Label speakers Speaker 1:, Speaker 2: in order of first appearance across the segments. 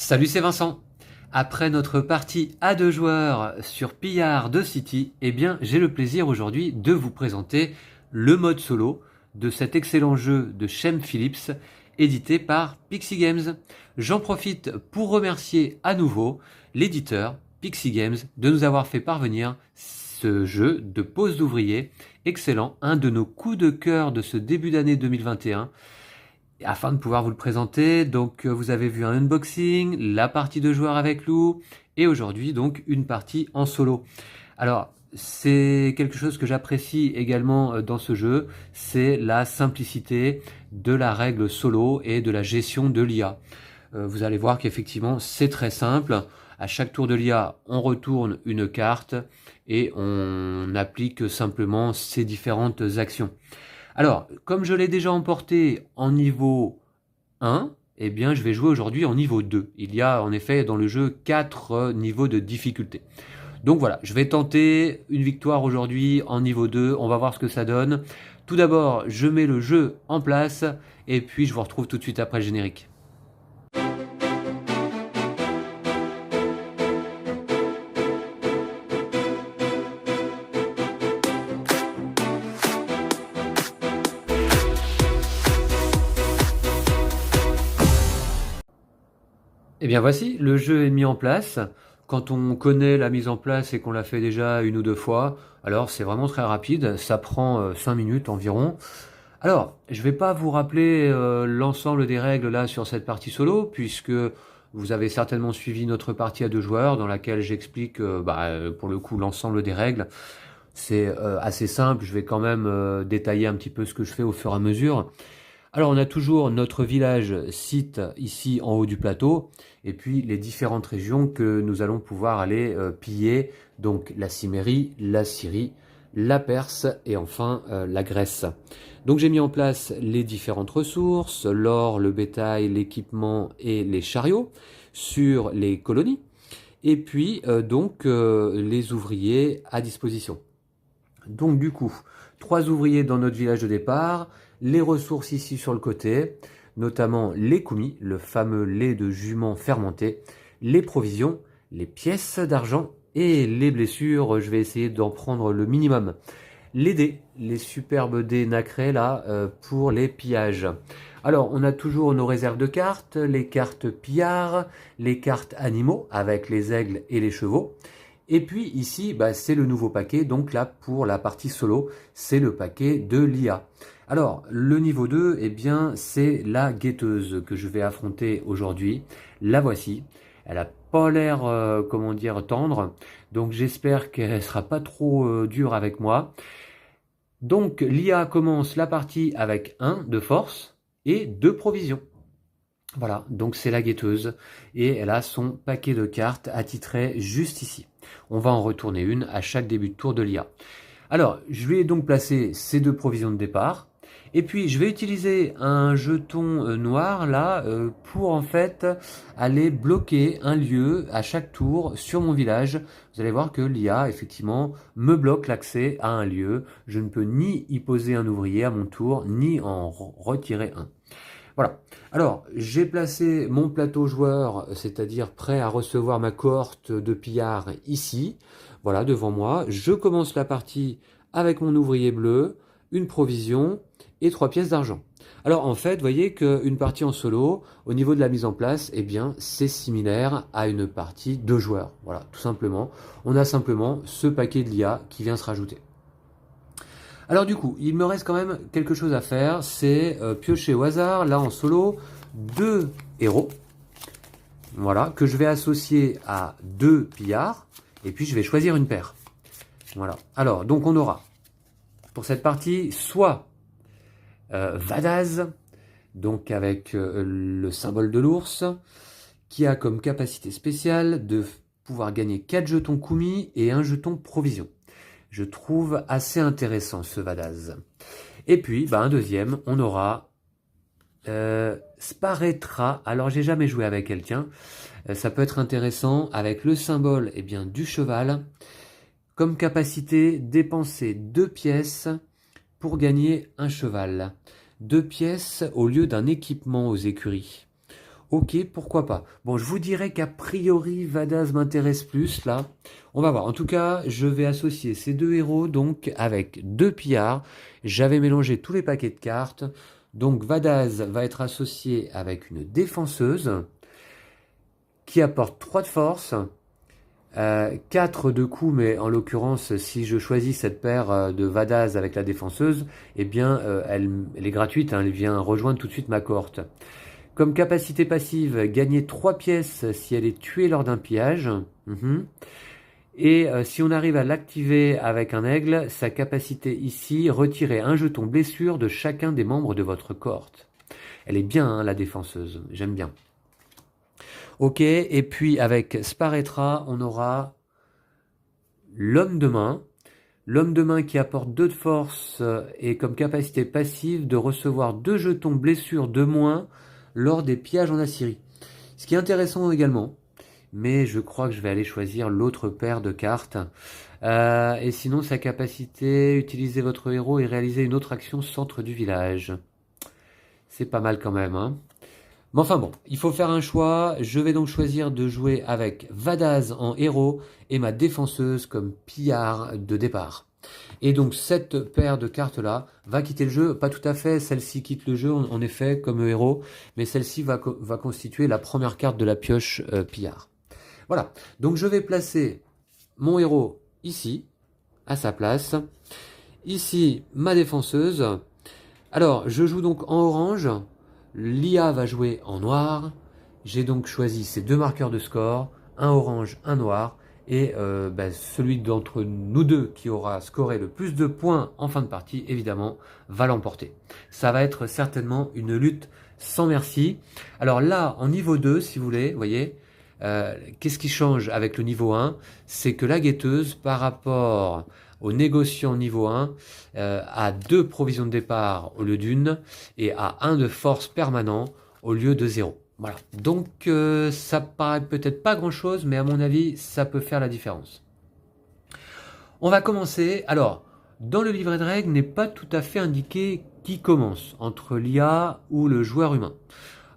Speaker 1: Salut, c'est Vincent. Après notre partie à deux joueurs sur Pillard de City, eh bien, j'ai le plaisir aujourd'hui de vous présenter le mode solo de cet excellent jeu de Shem Phillips, édité par Pixie Games. J'en profite pour remercier à nouveau l'éditeur Pixie Games de nous avoir fait parvenir ce jeu de pose d'ouvrier excellent, un de nos coups de cœur de ce début d'année 2021. Afin de pouvoir vous le présenter, donc vous avez vu un unboxing, la partie de joueurs avec Lou, et aujourd'hui donc une partie en solo. Alors c'est quelque chose que j'apprécie également dans ce jeu, c'est la simplicité de la règle solo et de la gestion de l'IA. Vous allez voir qu'effectivement c'est très simple. À chaque tour de l'IA, on retourne une carte et on applique simplement ces différentes actions. Alors, comme je l'ai déjà emporté en niveau 1, eh bien, je vais jouer aujourd'hui en niveau 2. Il y a en effet dans le jeu 4 niveaux de difficulté. Donc voilà, je vais tenter une victoire aujourd'hui en niveau 2. On va voir ce que ça donne. Tout d'abord, je mets le jeu en place et puis je vous retrouve tout de suite après le générique. Eh bien voici, le jeu est mis en place. Quand on connaît la mise en place et qu'on l'a fait déjà une ou deux fois, alors c'est vraiment très rapide, ça prend 5 minutes environ. Alors, je ne vais pas vous rappeler l'ensemble des règles là sur cette partie solo, puisque vous avez certainement suivi notre partie à deux joueurs dans laquelle j'explique pour le coup l'ensemble des règles. C'est assez simple, je vais quand même détailler un petit peu ce que je fais au fur et à mesure. Alors on a toujours notre village site ici en haut du plateau et puis les différentes régions que nous allons pouvoir aller piller, donc la Cimmérie, la Syrie, la Perse et enfin la Grèce. Donc j'ai mis en place les différentes ressources, l'or, le bétail, l'équipement et les chariots sur les colonies et puis les ouvriers à disposition. Donc du coup, 3 ouvriers dans notre village de départ, les ressources ici sur le côté, notamment les koumis, le fameux lait de jument fermenté, les provisions, les pièces d'argent et les blessures, je vais essayer d'en prendre le minimum. Les dés, les superbes dés nacrés là pour les pillages. Alors on a toujours nos réserves de cartes, les cartes pillards, les cartes animaux avec les aigles et les chevaux. Et puis ici, c'est le nouveau paquet, donc là pour la partie solo, c'est le paquet de l'IA. Alors, le niveau 2, eh bien, c'est la guetteuse que je vais affronter aujourd'hui. La voici. Elle a pas l'air, tendre, donc j'espère qu'elle sera pas trop dure avec moi. Donc l'IA commence la partie avec 1 de force et 2 provisions. Voilà, donc c'est la guetteuse et elle a son paquet de cartes attitré juste ici. On va en retourner une à chaque début de tour de l'IA. Alors, je vais donc placer ces 2 provisions de départ et puis je vais utiliser un jeton noir là pour en fait aller bloquer un lieu à chaque tour sur mon village. Vous allez voir que l'IA effectivement me bloque l'accès à un lieu. Je ne peux ni y poser un ouvrier à mon tour, ni en retirer un. Voilà. Alors, j'ai placé mon plateau joueur, c'est-à-dire prêt à recevoir ma cohorte de pillards ici. Voilà, devant moi. Je commence la partie avec mon ouvrier bleu, une provision et 3 pièces d'argent. Alors, en fait, vous voyez qu'une partie en solo, au niveau de la mise en place, eh bien, c'est similaire à une partie de joueurs. Voilà, tout simplement. On a simplement ce paquet de l'IA qui vient se rajouter. Alors du coup, il me reste quand même quelque chose à faire, c'est piocher au hasard, là en solo, 2 héros, voilà, que je vais associer à 2 pillards, et puis je vais choisir une paire. Voilà, alors donc on aura, pour cette partie, soit Vadaz, donc avec le symbole de l'ours, qui a comme capacité spéciale de pouvoir gagner 4 jetons Kumi et 1 jeton provision. Je trouve assez intéressant ce Vadaz. Et puis, un deuxième, on aura Sparetra. Alors, j'ai jamais joué avec elle, tiens. Ça peut être intéressant avec le symbole du cheval. Comme capacité, dépenser 2 pièces pour gagner un cheval. 2 pièces au lieu d'un équipement aux écuries. Ok, pourquoi pas. Bon, je vous dirais qu'a priori, Vadaz m'intéresse plus, là. On va voir. En tout cas, je vais associer ces deux héros, donc, avec deux pillards. J'avais mélangé tous les paquets de cartes. Donc, Vadaz va être associé avec une défenseuse qui apporte 3 de force, 4 de coups, mais en l'occurrence, si je choisis cette paire de Vadaz avec la défenseuse, eh bien, elle est gratuite, hein, elle vient rejoindre tout de suite ma cohorte. Comme capacité passive, gagner 3 pièces si elle est tuée lors d'un pillage. Et si on arrive à l'activer avec un aigle, sa capacité ici, retirer un jeton blessure de chacun des membres de votre cohorte. Elle est bien, hein, la défenseuse, j'aime bien. Ok, et puis avec Sparetra, on aura l'homme de main. L'homme de main qui apporte 2 de force et comme capacité passive de recevoir 2 jetons blessures de moins lors des pillages en Assyrie. Ce qui est intéressant également, mais je crois que je vais aller choisir l'autre paire de cartes. Et sinon, sa capacité, utiliser votre héros et réaliser une autre action centre du village. C'est pas mal quand même, hein. Mais enfin bon, il faut faire un choix. Je vais donc choisir de jouer avec Vadaz en héros et ma défenseuse comme pillard de départ. Et donc cette paire de cartes-là va quitter le jeu, pas tout à fait, celle-ci quitte le jeu en effet comme héros, mais celle-ci va constituer la première carte de la pioche pillard. Voilà, donc je vais placer mon héros ici, à sa place. Ici, ma défenseuse. Alors, je joue donc en orange, l'IA va jouer en noir. J'ai donc choisi ces deux marqueurs de score, un orange, un noir. Et celui d'entre nous deux qui aura scoré le plus de points en fin de partie, évidemment, va l'emporter. Ça va être certainement une lutte sans merci. Alors là, en niveau 2, si vous voulez, vous voyez, qu'est-ce qui change avec le niveau 1? C'est que la guetteuse, par rapport au négociant niveau 1, a 2 provisions de départ au lieu d'une et a 1 de force permanent au lieu de 0. Voilà, donc ça paraît peut-être pas grand-chose, mais à mon avis, ça peut faire la différence. On va commencer. Alors, dans le livret de règles, n'est pas tout à fait indiqué qui commence, entre l'IA ou le joueur humain.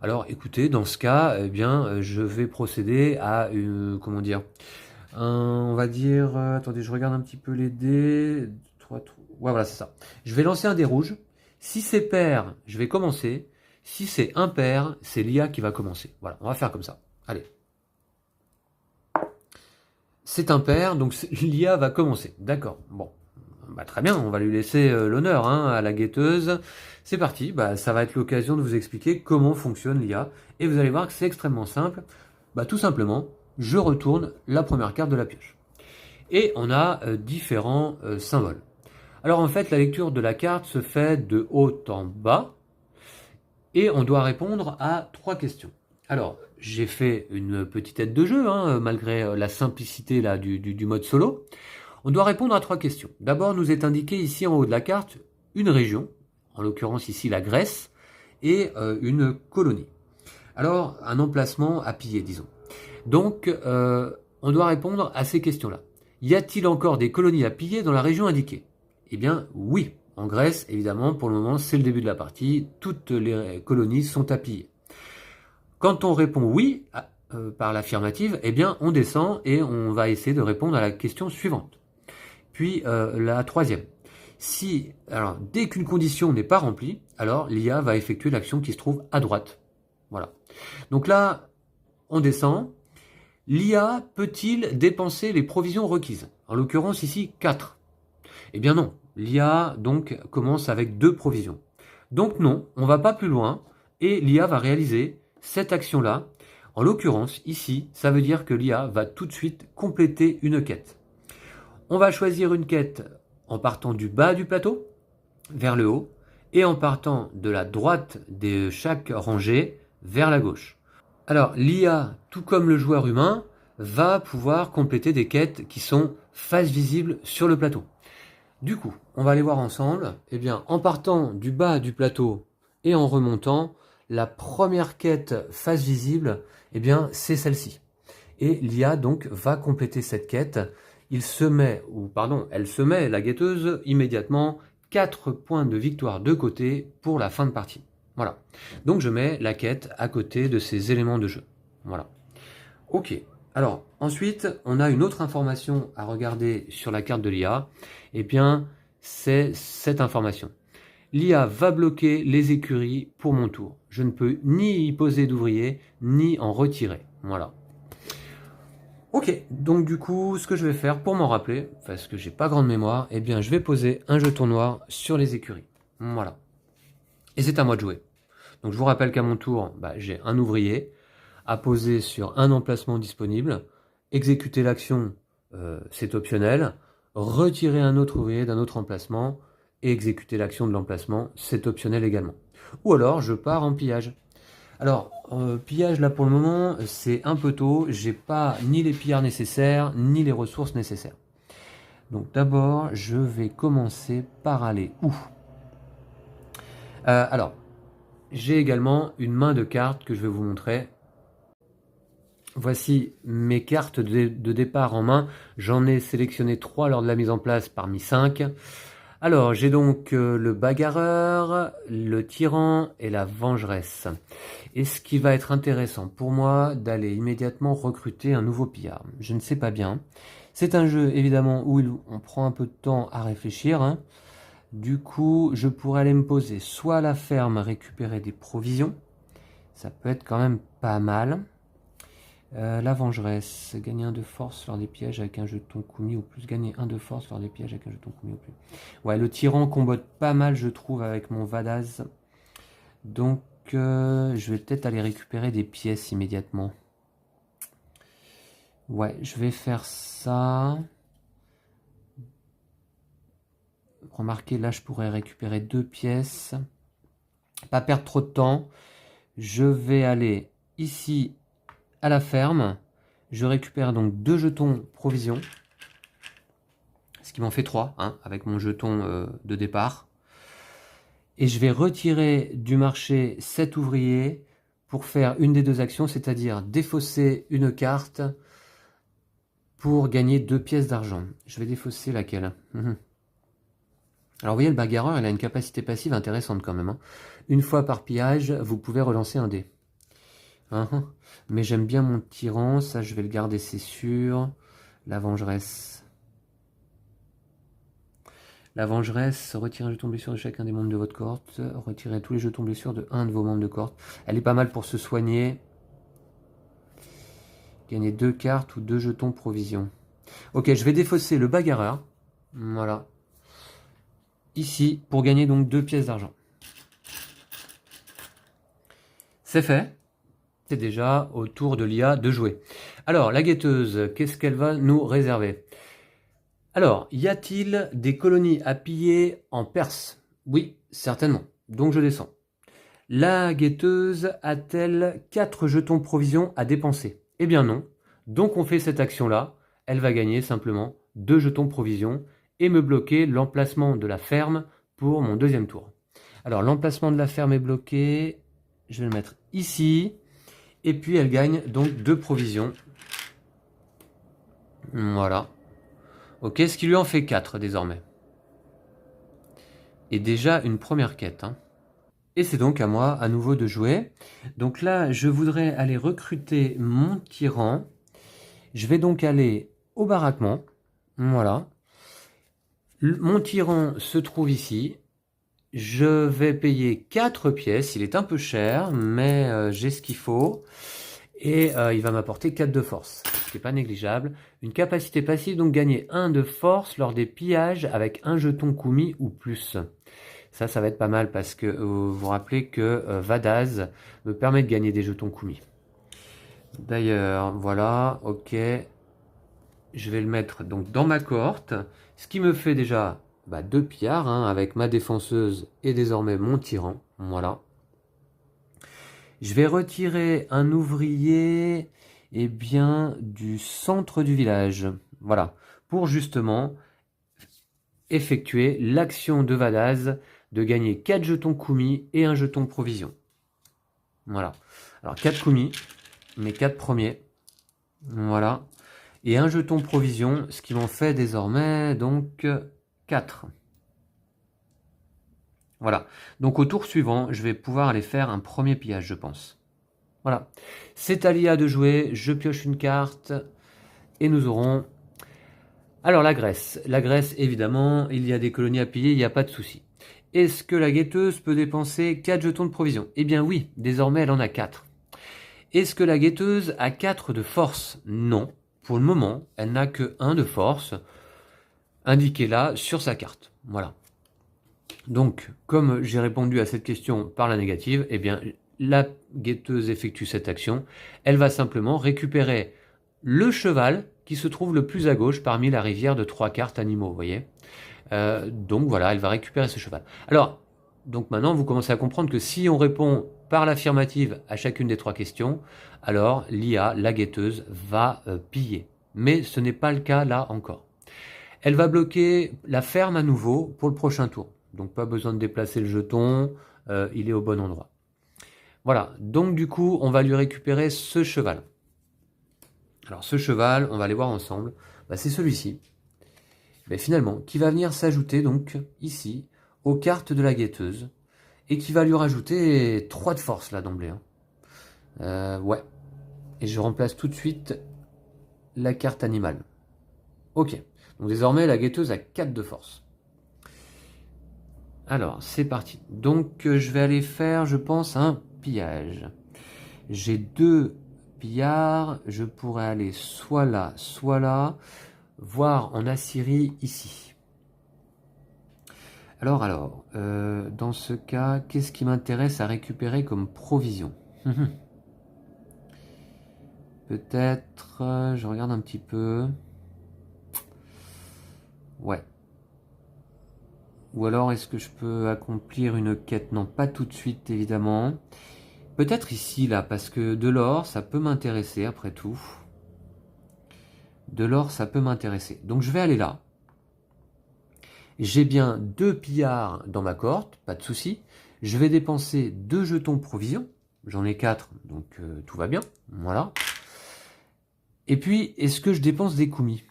Speaker 1: Alors, écoutez, dans ce cas, eh bien, je vais procéder à, comment dire, on va dire, attendez, je regarde un petit peu les dés. 3, ouais, voilà, c'est ça. Je vais lancer un dé rouge. Si c'est pair, je vais commencer. Si c'est impair, c'est l'IA qui va commencer. Voilà, on va faire comme ça. Allez. C'est impair, donc l'IA va commencer. D'accord, bon. Bah, très bien, on va lui laisser l'honneur hein, à la guetteuse. C'est parti, bah, ça va être l'occasion de vous expliquer comment fonctionne l'IA. Et vous allez voir que c'est extrêmement simple. Bah, tout simplement, je retourne la première carte de la pioche. Et on a différents symboles. Alors en fait, la lecture de la carte se fait de haut en bas. Et on doit répondre à 3 questions. Alors, j'ai fait une petite aide de jeu, hein, malgré la simplicité là, du mode solo. On doit répondre à 3 questions. D'abord, nous est indiqué ici en haut de la carte une région, en l'occurrence ici la Grèce, et une colonie. Alors, un emplacement à piller, disons. Donc, on doit répondre à ces questions-là. Y a-t-il encore des colonies à piller dans la région indiquée? Eh bien, oui. En Grèce, évidemment, pour le moment, c'est le début de la partie. Toutes les colonies sont à piller. Quand on répond oui par l'affirmative, eh bien, on descend et on va essayer de répondre à la question suivante. Puis la troisième. Alors, dès qu'une condition n'est pas remplie, alors l'IA va effectuer l'action qui se trouve à droite. Voilà. Donc là, on descend. L'IA peut-il dépenser les provisions requises? En l'occurrence ici, 4. Eh bien non. L'IA donc commence avec 2 provisions. Donc non, on ne va pas plus loin et l'IA va réaliser cette action-là. En l'occurrence, ici, ça veut dire que l'IA va tout de suite compléter une quête. On va choisir une quête en partant du bas du plateau vers le haut et en partant de la droite de chaque rangée vers la gauche. Alors l'IA, tout comme le joueur humain, va pouvoir compléter des quêtes qui sont face visible sur le plateau. Du coup, on va aller voir ensemble, eh bien, en partant du bas du plateau et en remontant, la première quête face visible, eh bien, c'est celle-ci. Et l'IA donc va compléter cette quête. Elle se met, la guetteuse, immédiatement 4 points de victoire de côté pour la fin de partie. Voilà. Donc je mets la quête à côté de ces éléments de jeu. Voilà. Ok. Alors, ensuite, on a une autre information à regarder sur la carte de l'IA. Eh bien, c'est cette information. L'IA va bloquer les écuries pour mon tour. Je ne peux ni y poser d'ouvriers, ni en retirer. Voilà. Ok, donc du coup, ce que je vais faire pour m'en rappeler, parce que j'ai pas grande mémoire, eh bien je vais poser un jeton noir sur les écuries. Voilà. Et c'est à moi de jouer. Donc je vous rappelle qu'à mon tour, j'ai un ouvrier à poser sur un emplacement disponible. Exécuter l'action, c'est optionnel. Retirer un autre ouvrier d'un autre emplacement et exécuter l'action de l'emplacement, c'est optionnel également. Ou alors je pars en pillage. Alors, pillage là pour le moment, c'est un peu tôt. J'ai pas ni les pillards nécessaires, ni les ressources nécessaires. Donc d'abord, je vais commencer par aller où Alors, j'ai également une main de cartes que je vais vous montrer. Voici mes cartes de départ en main. J'en ai sélectionné 3 lors de la mise en place parmi 5. Alors, j'ai donc le bagarreur, le tyran et la vengeresse. Et ce qui va être intéressant pour moi, d'aller immédiatement recruter un nouveau pillard. Je ne sais pas bien. C'est un jeu, évidemment, où on prend un peu de temps à réfléchir. Hein. Du coup, je pourrais aller me poser soit à la ferme, récupérer des provisions. Ça peut être quand même pas mal. La vengeresse, gagner 1 de force lors des pièges avec un jeton Kumi ou plus, gagner 1 de force lors des pièges avec un jeton Kumi ou plus. Ouais, le tyran combote pas mal, je trouve, avec mon Vadaz. Donc, je vais peut-être aller récupérer des pièces immédiatement. Ouais, je vais faire ça. Remarquez, là, je pourrais récupérer 2 pièces. Pas perdre trop de temps. Je vais aller ici à la ferme. Je récupère donc 2 jetons provisions. Ce qui m'en fait 3, hein, avec mon jeton de départ. Et je vais retirer du marché 7 ouvriers pour faire une des 2 actions, c'est-à-dire défausser une carte pour gagner 2 pièces d'argent. Je vais défausser laquelle? Alors vous voyez, le bagarreur, il a une capacité passive intéressante quand même. Hein. Une fois par pillage, vous pouvez relancer un dé. Mais j'aime bien mon tyran, ça je vais le garder, c'est sûr. La vengeresse. La vengeresse, retirez un jeton blessure de chacun des membres de votre cohorte. Retirez tous les jetons blessures de un de vos membres de cohorte. Elle est pas mal pour se soigner. Gagner 2 cartes ou 2 jetons provision. Ok, je vais défausser le bagarreur. Voilà. Ici, pour gagner donc 2 pièces d'argent. C'est fait. C'est déjà au tour de l'IA de jouer. Alors, la guetteuse, qu'est-ce qu'elle va nous réserver? Alors, y a-t-il des colonies à piller en Perse? Oui, certainement. Donc je descends. La guetteuse a-t-elle 4 jetons provisions à dépenser? Eh bien non. Donc on fait cette action-là. Elle va gagner simplement 2 jetons provisions et me bloquer l'emplacement de la ferme pour mon deuxième tour. Alors l'emplacement de la ferme est bloqué. Je vais le mettre ici. Et puis elle gagne donc 2 provisions. Voilà. Ok, ce qui lui en fait 4 désormais. Et déjà une première quête. Hein. Et c'est donc à moi à nouveau de jouer. Donc là, je voudrais aller recruter mon tyran. Je vais donc aller au baraquement. Voilà. Mon tyran se trouve ici. Je vais payer 4 pièces. Il est un peu cher, mais j'ai ce qu'il faut. Et il va m'apporter 4 de force, ce qui n'est pas négligeable. Une capacité passive, donc gagner 1 de force lors des pillages avec un jeton Kumi ou plus. Ça va être pas mal parce que vous vous rappelez que Vadaz me permet de gagner des jetons Kumi. D'ailleurs, voilà, ok. Je vais le mettre donc dans ma cohorte, ce qui me fait déjà 2 pillards hein, avec ma défenseuse et désormais mon tyran. Voilà. Je vais retirer un ouvrier du centre du village. Voilà. Pour justement effectuer l'action de Vadaz de gagner 4 jetons Kumi et un jeton provision. Voilà. Alors 4 Kumi, mes 4 premiers. Voilà. Et un jeton provision, ce qui m'en fait désormais donc 4. Voilà. Donc au tour suivant, je vais pouvoir aller faire un premier pillage, je pense. Voilà. C'est à l'IA de jouer, je pioche une carte, et nous aurons... Alors la Grèce. La Grèce, évidemment, il y a des colonies à piller, il n'y a pas de souci. Est-ce que la guetteuse peut dépenser 4 jetons de provision? Eh bien oui, désormais elle en a 4. Est-ce que la guetteuse a 4 de force? Non. Pour le moment, elle n'a que 1 de force, indiqué là sur sa carte. Voilà. Donc, comme j'ai répondu à cette question par la négative, eh bien, la guetteuse effectue cette action. Elle va simplement récupérer le cheval qui se trouve le plus à gauche parmi la rivière de 3 cartes animaux, vous voyez. Donc voilà, elle va récupérer ce cheval. Alors, donc maintenant, vous commencez à comprendre que si on répond par l'affirmative à chacune des 3 questions, alors l'IA, la guetteuse, va piller. Mais ce n'est pas le cas là encore. Elle va bloquer la ferme à nouveau pour le prochain tour. Donc pas besoin de déplacer le jeton, il est au bon endroit. Voilà, donc du coup, on va lui récupérer ce cheval. Alors ce cheval, on va aller voir ensemble, c'est celui-ci. Mais finalement, qui va venir s'ajouter donc ici aux cartes de la guetteuse et qui va lui rajouter 3 de force là d'emblée. Ouais. Et je remplace tout de suite la carte animale. Ok. Donc désormais, la guetteuse a 4 de force. Alors, c'est parti. Donc, je vais aller faire, je pense, un pillage. J'ai 2 pillards. Je pourrais aller soit là, voire en Assyrie ici. Alors, dans ce cas, qu'est-ce qui m'intéresse à récupérer comme provision? Peut-être, je regarde un petit peu. Ouais. Ou alors, est-ce que je peux accomplir une quête? Non, pas tout de suite, évidemment. Peut-être ici, là, parce que de l'or, ça peut m'intéresser, après tout. De l'or, ça peut m'intéresser. Donc, je vais aller là. J'ai bien 2 pillards dans ma cohorte, pas de souci. Je vais dépenser 2 jetons provision. J'en ai 4, donc tout va bien. Voilà. Et puis, est-ce que je dépense des koumis?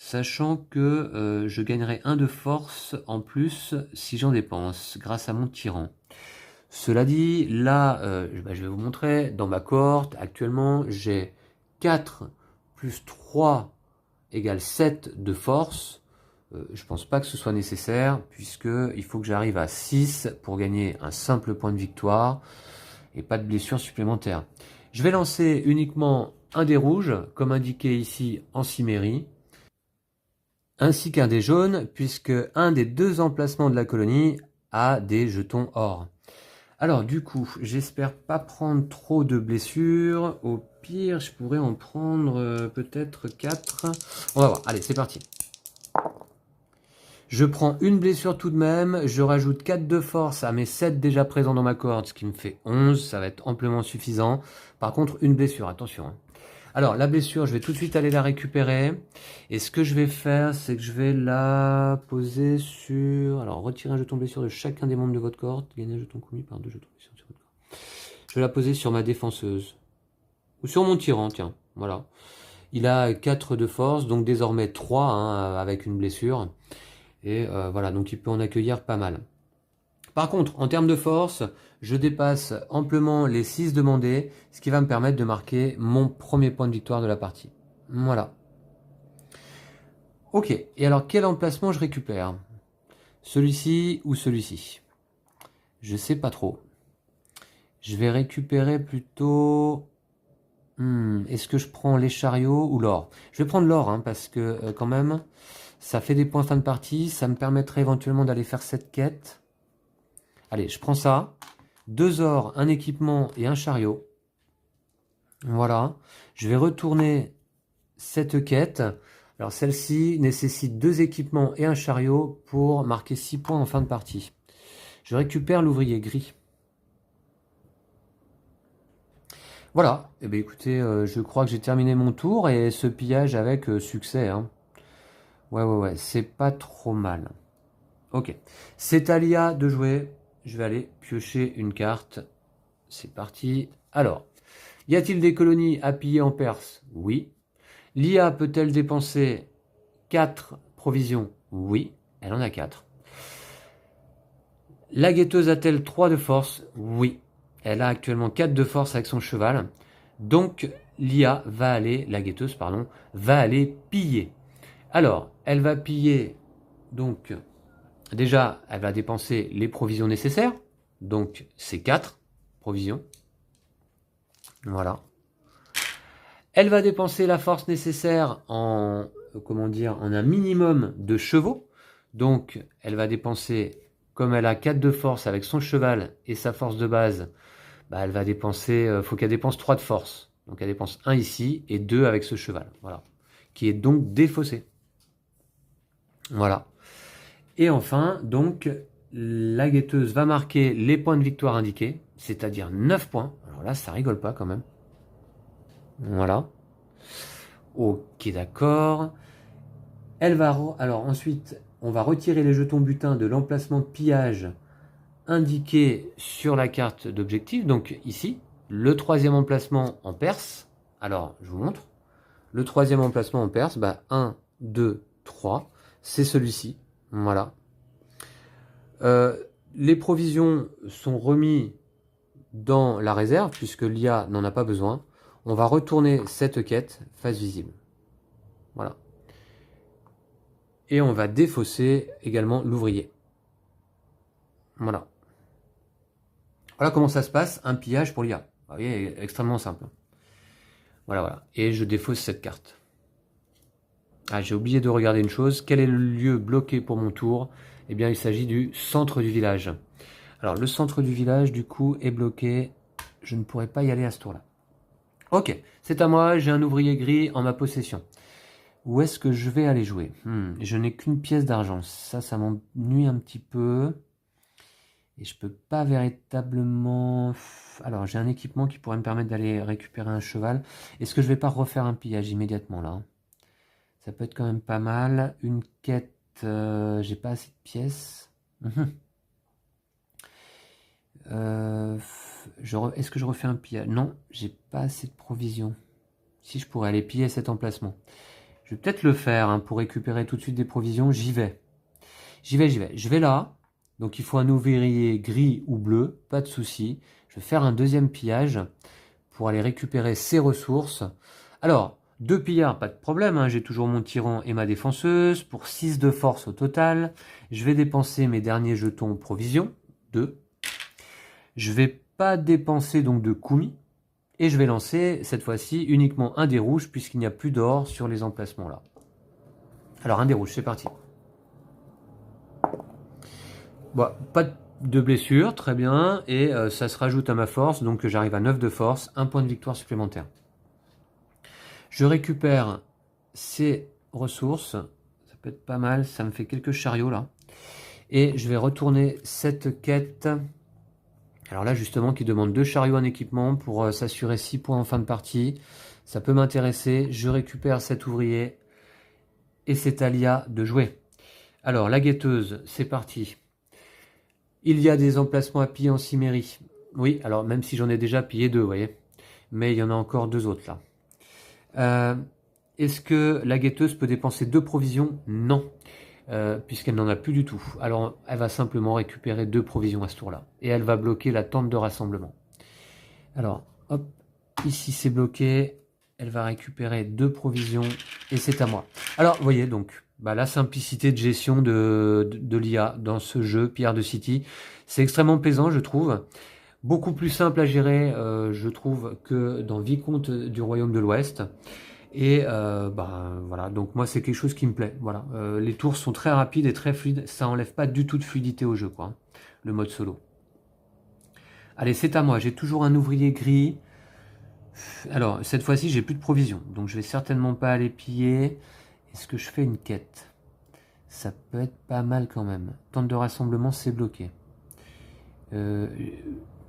Speaker 1: Sachant que je gagnerai 1 de force en plus si j'en dépense, grâce à mon tyran. Cela dit, là, je vais vous montrer, dans ma cohorte, actuellement, j'ai 4 plus 3 égale 7 de force. Je pense pas que ce soit nécessaire, puisqu'il faut que j'arrive à 6 pour gagner un simple point de victoire, et pas de blessure supplémentaire. Je vais lancer uniquement un dé rouge, comme indiqué ici en Cimmérie, ainsi qu'un dé jaune, puisque un des 2 emplacements de la colonie a des jetons or. Alors du coup, j'espère pas prendre trop de blessures. Au pire, je pourrais en prendre peut-être 4. On va voir, allez, c'est parti. Je prends une blessure tout de même, je rajoute 4 de force à mes 7 déjà présents dans ma cohorte, ce qui me fait 11, ça va être amplement suffisant. Par contre, une blessure, attention. Alors, la blessure, je vais tout de suite aller la récupérer. Et ce que je vais faire, c'est que je vais la poser sur... Alors, retirez un jeton blessure de chacun des membres de votre cohorte. Gagnez un jeton commis par 2 jetons blessure sur votre cohorte. Je vais la poser sur ma défenseuse. Ou sur mon tyran, tiens. Voilà. Il a 4 de force, donc désormais 3 hein, avec une blessure. Et voilà, donc il peut en accueillir pas mal. Par contre, en termes de force, je dépasse amplement les 6 demandés, ce qui va me permettre de marquer mon premier point de victoire de la partie. Voilà. Ok, et alors quel emplacement je récupère? Celui-ci ou celui-ci? Je sais pas trop. Je vais récupérer plutôt... Est-ce que je prends les chariots ou l'or? Je vais prendre l'or, hein, parce que quand même, ça fait des points fin de partie, ça me permettrait éventuellement d'aller faire cette quête. Allez, je prends ça. 2 ors, un équipement et un chariot. Voilà. Je vais retourner cette quête. Alors celle-ci nécessite 2 équipements et un chariot pour marquer 6 points en fin de partie. Je récupère l'ouvrier gris. Voilà. Eh bien écoutez, je crois que j'ai terminé mon tour et ce pillage avec succès. Hein. Ouais, c'est pas trop mal. Ok. C'est à l'IA de jouer. Je vais aller piocher une carte. C'est parti. Alors, y a-t-il des colonies à piller en Perse? Oui. L'IA peut-elle dépenser 4 provisions? Oui, elle en a 4. La guetteuse a-t-elle 3 de force? Oui. Elle a actuellement 4 de force avec son cheval. Donc l'IA va aller, la guetteuse pardon, va aller piller. Alors, elle va piller, donc déjà, elle va dépenser les provisions nécessaires. Donc c'est 4 provisions. Voilà. Elle va dépenser la force nécessaire en, comment dire, en un minimum de chevaux. Donc elle va dépenser, comme elle a 4 de force avec son cheval et sa force de base, bah, elle va dépenser, faut qu'elle dépense 3 de force. Donc elle dépense 1 ici et 2 avec ce cheval. Voilà. Qui est donc défaussé. Voilà. Et enfin, donc, la guetteuse va marquer les points de victoire indiqués, c'est-à-dire 9 points. Alors là, ça rigole pas quand même. Voilà. Ok, d'accord. Elle va... Alors ensuite, on va retirer les jetons butin de l'emplacement de pillage indiqué sur la carte d'objectif. Donc ici, le troisième emplacement en Perse. Alors, je vous montre. Le troisième emplacement en Perse, bah, 1, 2, 3. C'est celui-ci. Voilà. Les provisions sont remises dans la réserve, puisque l'IA n'en a pas besoin. On va retourner cette quête face visible. Voilà. Et on va défausser également l'ouvrier. Voilà. Voilà comment ça se passe, un pillage pour l'IA. Vous voyez, extrêmement simple. Voilà, voilà. Et je défausse cette carte. Ah, j'ai oublié de regarder une chose. Quel est le lieu bloqué pour mon tour? Eh bien, il s'agit du centre du village. Alors, le centre du village, du coup, est bloqué. Je ne pourrai pas y aller à ce tour-là. Ok, c'est à moi. J'ai un ouvrier gris en ma possession. Où est-ce que je vais aller jouer? Je n'ai qu'une pièce d'argent. Ça m'ennuie un petit peu. Et je peux pas véritablement... Alors, j'ai un équipement qui pourrait me permettre d'aller récupérer un cheval. Est-ce que je vais pas refaire un pillage immédiatement, là? Ça peut être quand même pas mal. Une quête... j'ai pas assez de pièces. Est-ce que je refais un pillage? Non, j'ai pas assez de provisions. Si je pourrais aller piller cet emplacement. Je vais peut-être le faire hein, pour récupérer tout de suite des provisions. J'y vais. J'y vais. Je vais là. Donc il faut un ouvrier gris ou bleu. Pas de souci. Je vais faire un deuxième pillage pour aller récupérer ces ressources. Alors, 2 pillards, pas de problème. Hein, j'ai toujours mon tyran et ma défenseuse. Pour 6 de force au total. Je vais dépenser mes derniers jetons provisions. 2. Je vais pas dépenser donc de Kumi. Et je vais lancer cette fois-ci uniquement un dé rouge puisqu'il n'y a plus d'or sur les emplacements là. Alors un dé rouge, c'est parti. Bon, pas de blessure, très bien. Et ça se rajoute à ma force, donc j'arrive à 9 de force, un point de victoire supplémentaire. Je récupère ces ressources, ça peut être pas mal, ça me fait quelques chariots là. Et je vais retourner cette quête. Alors là justement qui demande 2 chariots en équipement pour s'assurer 6 points en fin de partie. Ça peut m'intéresser, je récupère cet ouvrier et c'est à l'IA de jouer. Alors la guetteuse, c'est parti. Il y a des emplacements à piller en Cimmérie. Oui, alors même si j'en ai déjà pillé 2, vous voyez. Mais il y en a encore 2 autres là. Est-ce que la guetteuse peut dépenser 2 provisions? Non. Puisqu'elle n'en a plus du tout. Alors elle va simplement récupérer 2 provisions à ce tour-là. Et elle va bloquer la tente de rassemblement. Alors, hop, ici c'est bloqué. Elle va récupérer 2 provisions et c'est à moi. Alors, vous voyez donc, la simplicité de gestion de l'IA dans ce jeu, Pierre de City. C'est extrêmement plaisant, je trouve. Beaucoup plus simple à gérer, je trouve, que dans Vicomte du Royaume de l'Ouest. Et voilà, donc moi c'est quelque chose qui me plaît. Voilà, les tours sont très rapides et très fluides. Ça enlève pas du tout de fluidité au jeu, quoi. Le mode solo. Allez, c'est à moi. J'ai toujours un ouvrier gris. Alors cette fois-ci, j'ai plus de provisions, donc je vais certainement pas aller piller. Est-ce que je fais une quête? Ça peut être pas mal quand même. Tente de rassemblement, c'est bloqué.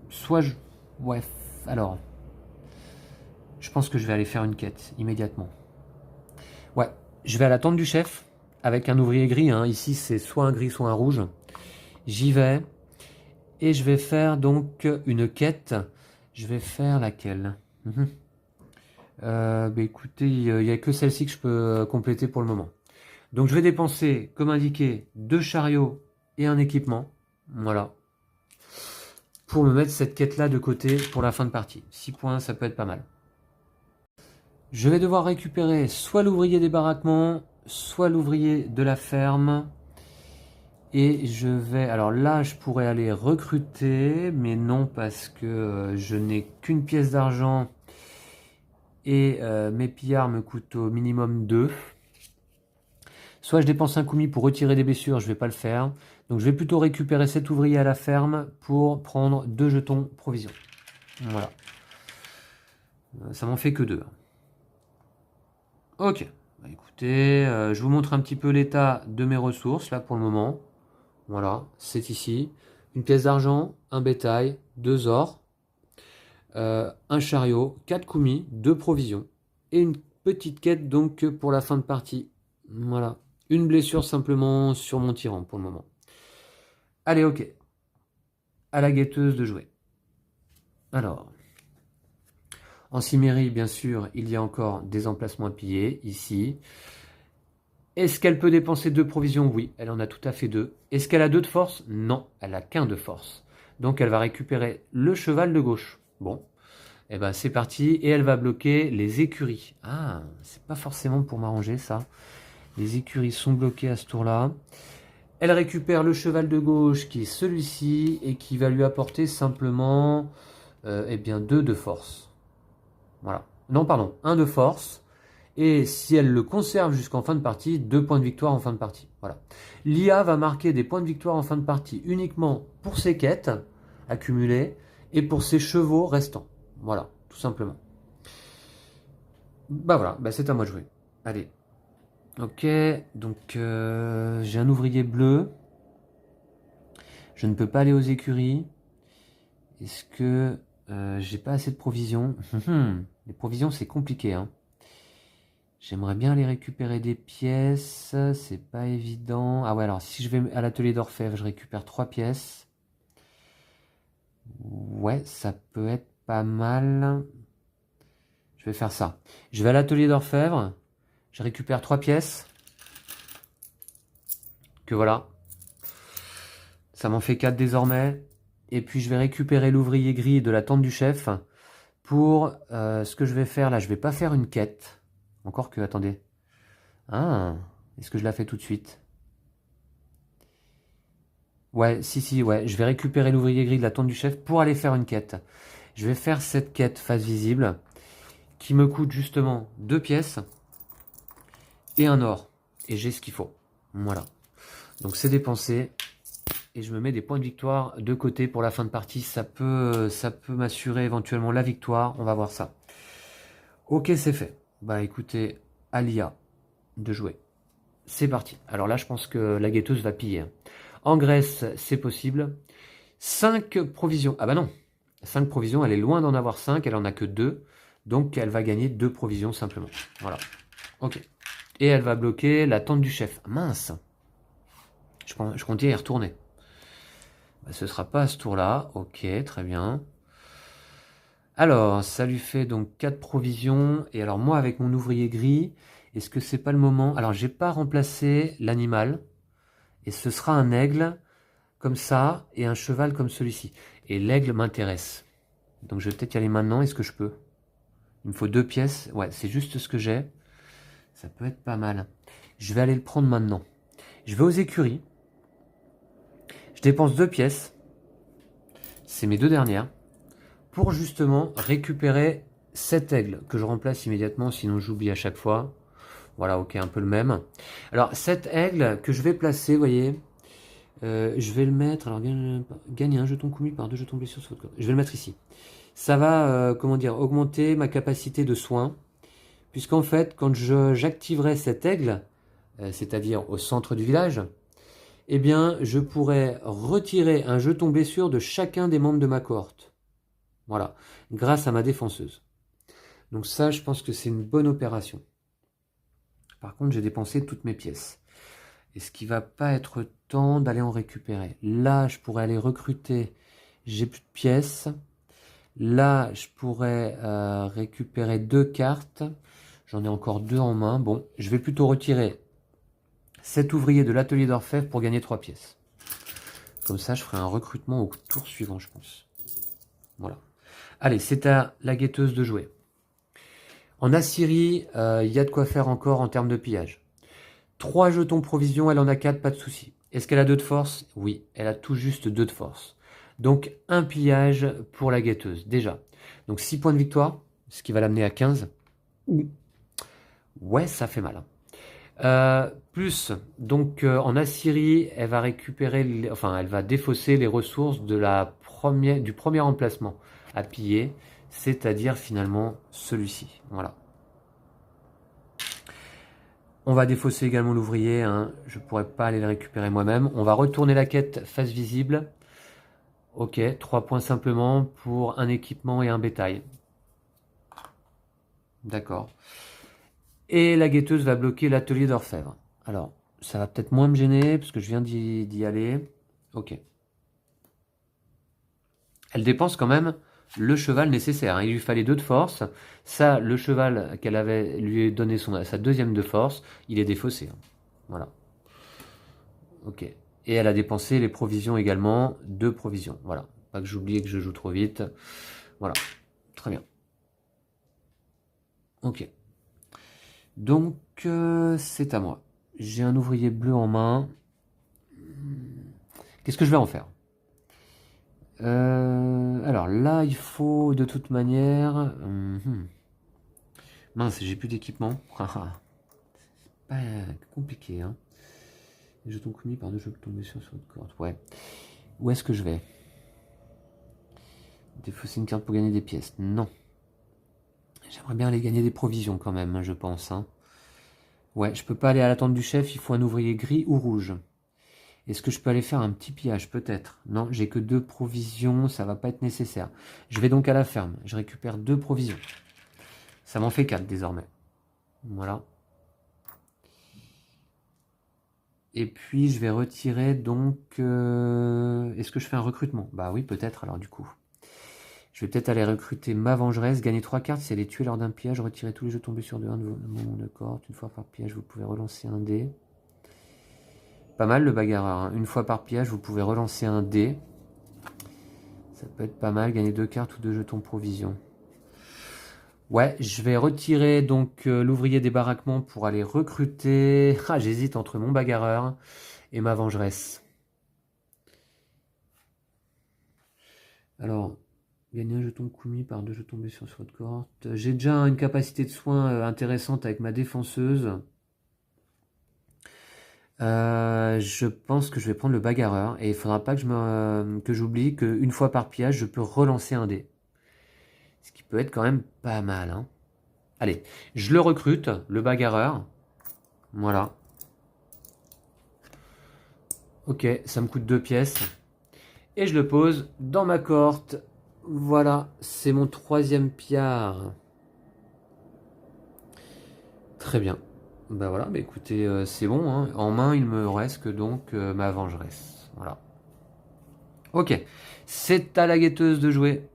Speaker 1: Soit je... Ouais, alors... Je pense que je vais aller faire une quête, immédiatement. Ouais, je vais à la tente du chef, avec un ouvrier gris. Hein. Ici, c'est soit un gris, soit un rouge. J'y vais. Et je vais faire donc une quête. Je vais faire laquelle? Écoutez, il n'y a que celle-ci que je peux compléter pour le moment. Donc je vais dépenser, comme indiqué, 2 chariots et un équipement. Voilà. pour me mettre cette quête-là de côté pour la fin de partie. 6 points, ça peut être pas mal. Je vais devoir récupérer soit l'ouvrier des baraquements, soit l'ouvrier de la ferme. Et je vais... Alors là, je pourrais aller recruter, mais non, parce que je n'ai qu'une pièce d'argent. Et mes pillards me coûtent au minimum 2. Soit je dépense un koumi pour retirer des blessures, je ne vais pas le faire. Donc je vais plutôt récupérer cet ouvrier à la ferme pour prendre 2 jetons provision. Voilà. Ça m'en fait que 2. Ok. Bah, écoutez, je vous montre un petit peu l'état de mes ressources là pour le moment. Voilà, c'est ici. Une pièce d'argent, un bétail, 2 ors, un chariot, 4 koumi, 2 provisions. Et une petite quête donc pour la fin de partie. Voilà. Une blessure simplement sur mon tyran pour le moment. Allez, ok. À la guetteuse de jouer. Alors, en Cimmérie, bien sûr, il y a encore des emplacements à piller, ici. Est-ce qu'elle peut dépenser 2 provisions? Oui, elle en a tout à fait 2. Est-ce qu'elle a 2 de force? Non, elle a qu'un de force. Donc elle va récupérer le cheval de gauche. Bon, et ben c'est parti. Et elle va bloquer les écuries. Ah, c'est pas forcément pour m'arranger ça. Les écuries sont bloquées à ce tour-là. Elle récupère le cheval de gauche qui est celui-ci et qui va lui apporter simplement eh bien 2 de force. Voilà. Non, pardon, 1 de force. Et si elle le conserve jusqu'en fin de partie, 2 points de victoire en fin de partie. Voilà. L'IA va marquer des points de victoire en fin de partie uniquement pour ses quêtes accumulées et pour ses chevaux restants. Voilà, tout simplement. Bah voilà, bah c'est à moi de jouer. Allez. Ok, donc j'ai un ouvrier bleu. Je ne peux pas aller aux écuries. Est-ce que j'ai pas assez de provisions? Les provisions, c'est compliqué, hein. J'aimerais bien aller récupérer des pièces, c'est pas évident. Ah ouais, alors si je vais à l'atelier d'orfèvre, je récupère 3 pièces. Ouais, ça peut être pas mal. Je vais faire ça. Je vais à l'atelier d'orfèvre, je récupère 3 pièces. Que voilà. Ça m'en fait 4 désormais. Et puis je vais récupérer l'ouvrier gris de la tente du chef. Pour ce que je vais faire là, je vais pas faire une quête. Encore que, attendez. Ah, est-ce que je la fais tout de suite? Ouais, si, ouais. Je vais récupérer l'ouvrier gris de la tente du chef pour aller faire une quête. Je vais faire cette quête face visible qui me coûte justement 2 pièces et un or. Et j'ai ce qu'il faut. Voilà. Donc c'est dépensé. Et je me mets des points de victoire de côté pour la fin de partie. Ça peut m'assurer éventuellement la victoire. On va voir ça. Ok, c'est fait. Bah écoutez, Alia de jouer. C'est parti. Alors là, je pense que la guetteuse va piller. En Grèce, c'est possible. 5 provisions. Ah bah non. 5 provisions, elle est loin d'en avoir 5. Elle en a que 2. Donc, elle va gagner 2 provisions simplement. Voilà. Ok. Et elle va bloquer la tente du chef. Ah, mince. Je comptais y retourner. Bah, ce sera pas à ce tour-là. Ok, très bien. Alors, ça lui fait donc 4 provisions. Et alors, moi, avec mon ouvrier gris, est-ce que c'est pas le moment? Alors, j'ai pas remplacé l'animal. Et ce sera un aigle, comme ça, et un cheval comme celui-ci. Et l'aigle m'intéresse. Donc, je vais peut-être y aller maintenant. Est-ce que je peux? Il me faut 2 pièces. Ouais, c'est juste ce que j'ai. Ça peut être pas mal. Je vais aller le prendre maintenant. Je vais aux écuries. Je dépense 2 pièces. C'est mes 2 dernières. Pour justement récupérer cet aigle que je remplace immédiatement, sinon j'oublie à chaque fois. Voilà, ok, un peu le même. Alors, cet aigle que je vais placer, vous voyez, je vais le mettre. Alors, gagne un jeton koumi par 2 jetons blessures sur votre corps. Je vais le mettre ici. Ça va, comment dire, augmenter ma capacité de soin. Puisqu'en fait, quand j'activerai cet aigle, c'est-à-dire au centre du village, eh bien, je pourrai retirer un jeton blessure de chacun des membres de ma cohorte. Voilà, grâce à ma défenseuse. Donc ça, je pense que c'est une bonne opération. Par contre, j'ai dépensé toutes mes pièces. Est-ce qu'il va pas être temps d'aller en récupérer? Là, je pourrais aller recruter. J'ai plus de pièces. Là, je pourrais récupérer 2 cartes. J'en ai encore 2 en main. Bon, je vais plutôt retirer cet ouvrier de l'atelier d'orfèvre pour gagner 3 pièces. Comme ça, je ferai un recrutement au tour suivant, je pense. Voilà. Allez, c'est à la guetteuse de jouer. En Assyrie, il y a de quoi faire encore en termes de pillage. 3 jetons provision, elle en a 4, pas de souci. Est-ce qu'elle a 2 de force? Oui, elle a tout juste 2 de force. Donc un pillage pour la guetteuse, déjà. Donc 6 points de victoire, ce qui va l'amener à 15. Ouais, ça fait mal. Plus, donc en Assyrie, elle va récupérer, enfin elle va défausser les ressources du premier emplacement à piller, c'est-à-dire finalement celui-ci. Voilà. On va défausser également l'ouvrier, hein. Je ne pourrais pas aller le récupérer moi-même. On va retourner la quête face visible. Ok, 3 points simplement pour un équipement et un bétail. D'accord. Et la guetteuse va bloquer l'atelier d'orfèvre. Alors, ça va peut-être moins me gêner, parce que je viens d'y aller. Ok. Elle dépense quand même le cheval nécessaire, hein. Il lui fallait 2 de force. Ça, le cheval qu'elle avait lui donné sa deuxième de force, il est défaussé, hein. Voilà. Ok. Et elle a dépensé les provisions également, 2 provisions. Voilà. Pas que j'oublie que je joue trop vite. Voilà. Très bien. Ok. Donc, c'est à moi. J'ai un ouvrier bleu en main. Qu'est-ce que je vais en faire? Alors là, il faut de toute manière... Mince, j'ai plus d'équipement. C'est pas compliqué, hein. Les jetons commis par 2 jetons blessures sur votre corde. Ouais. Où est-ce que je vais? Défausser une carte pour gagner des pièces. Non. J'aimerais bien aller gagner des provisions quand même, hein, je pense, hein. Ouais, je peux pas aller à l'attente du chef, il faut un ouvrier gris ou rouge. Est-ce que je peux aller faire un petit pillage? Peut-être. Non, j'ai que 2 provisions, ça va pas être nécessaire. Je vais donc à la ferme, je récupère 2 provisions. Ça m'en fait 4 désormais. Voilà. Et puis je vais retirer donc... Est-ce que je fais un recrutement? Bah oui, peut-être alors du coup. Je vais peut-être aller recruter ma vengeresse, gagner 3 cartes si elle est tuée lors d'un pillage, retirer tous les jeux tombés sur 2-1 de vos moments de corde. Une fois par pillage, vous pouvez relancer un dé. Pas mal le bagarreur, hein. Une fois par pillage, vous pouvez relancer un dé. Ça peut être pas mal, gagner 2 cartes ou 2 jetons provision. Ouais, je vais retirer donc l'ouvrier des baraquements pour aller recruter... Ah, j'hésite entre mon bagarreur et ma vengeresse. Alors, gagner un jeton commis par 2 jetons blessures sur votre cohorte. J'ai déjà une capacité de soin intéressante avec ma défenseuse. Je pense que je vais prendre le bagarreur et il faudra pas que j'oublie qu'une fois par pillage, je peux relancer un dé. Ce qui peut être quand même pas mal, hein. Allez, je le recrute, le bagarreur. Voilà. Ok, ça me coûte 2 pièces. Et je le pose dans ma cohorte. Voilà, c'est mon 3e pillard. Très bien. Bah voilà, bah écoutez, c'est bon, hein. En main, il me reste que donc ma vengeresse. Voilà. Ok, c'est à la guetteuse de jouer.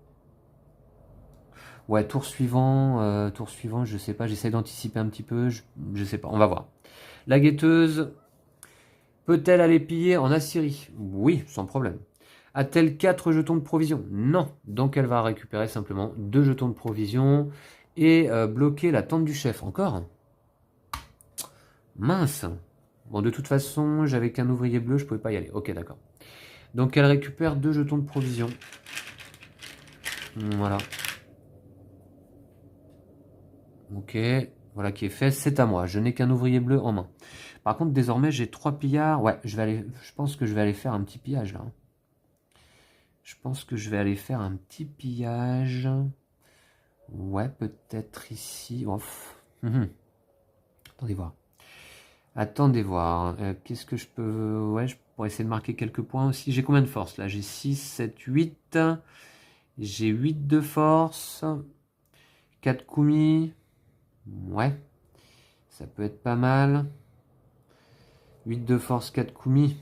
Speaker 1: Ouais, tour suivant, je sais pas, j'essaie d'anticiper un petit peu, je sais pas, on va voir. La guetteuse peut-elle aller piller en Assyrie? Oui, sans problème. A-t-elle 4 jetons de provision? Non, donc elle va récupérer simplement 2 jetons de provision et bloquer la tente du chef. Encore? Mince. Bon, de toute façon, j'avais qu'un ouvrier bleu, je pouvais pas y aller. Ok, d'accord. Donc elle récupère 2 jetons de provision. Voilà. Ok, voilà qui est fait, c'est à moi. Je n'ai qu'un ouvrier bleu en main. Par contre, désormais, j'ai 3 pillards. Ouais, je pense que je vais aller faire un petit pillage là. Je pense que je vais aller faire un petit pillage. Ouais, peut-être ici. Ouf. Attendez voir. Attendez voir. Qu'est-ce que je peux... Ouais, je pourrais essayer de marquer quelques points aussi. J'ai combien de force là? J'ai 6, 7, 8. J'ai 8 de force. 4 kumi. Ouais. Ça peut être pas mal. 8 de force, 4 kumi.